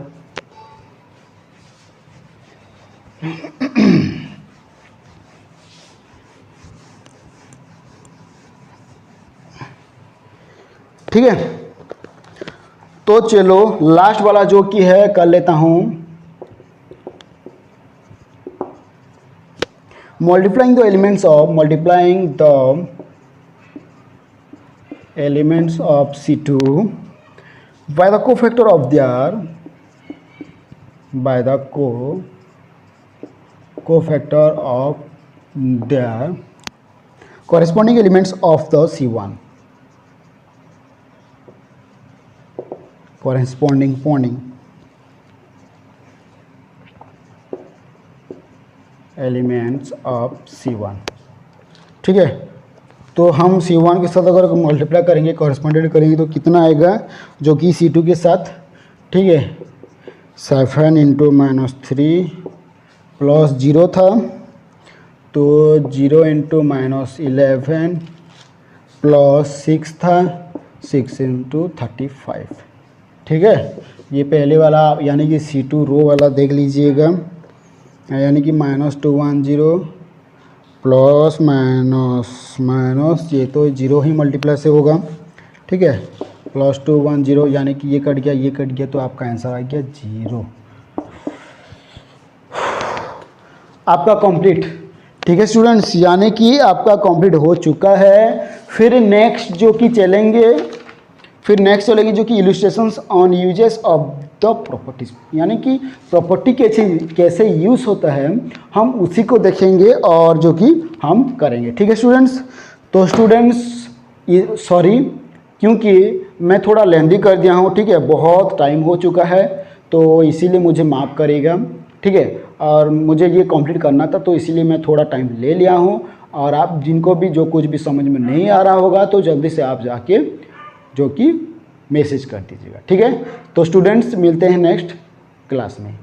A: ठीक है, तो चलो लास्ट वाला जो कि है कर लेता हूं। Multiplying the elements of C2 by the cofactor of their corresponding elements of the C1 corresponding elements of C1। ठीक है, तो हम C1 के साथ अगर मल्टीप्लाई करेंगे, कॉरेस्पॉन्डेंट करेंगे, तो कितना आएगा जो कि C2 के साथ। ठीक है, 7 × -3 प्लस 0 था, तो 0 × -11 प्लस 6 था, 6 × 35। ठीक है, ये पहले वाला यानी कि C2 रो वाला देख लीजिएगा, यानी कि -210 प्लस माइनस ये तो 0 ही मल्टीप्लाई से होगा। ठीक है, +210 यानी कि ये कट गया, तो आपका आंसर आ गया 0। आपका कंप्लीट। ठीक है स्टूडेंट्स, यानी कि आपका कंप्लीट हो चुका है। फिर नेक्स्ट जो कि चलेंगे जो कि illustrations on uses of the properties, यानी कि प्रॉपर्टी कैसे यूज़ होता है, हम उसी को देखेंगे और जो कि हम करेंगे। ठीक है स्टूडेंट्स, तो स्टूडेंट्स सॉरी क्योंकि मैं थोड़ा लेंदी कर दिया हूँ। ठीक है, बहुत टाइम हो चुका है, तो इसीलिए मुझे माफ़ करेगा। ठीक है, और मुझे ये कंप्लीट करना था, तो इसीलिए मैं थोड़ा टाइम ले लिया हूँ। और आप जिनको भी जो कुछ भी समझ में नहीं आ रहा होगा, तो जल्दी से आप जाके जो कि मैसेज कर दीजिएगा। ठीक है, तो स्टूडेंट्स मिलते हैं नेक्स्ट क्लास में।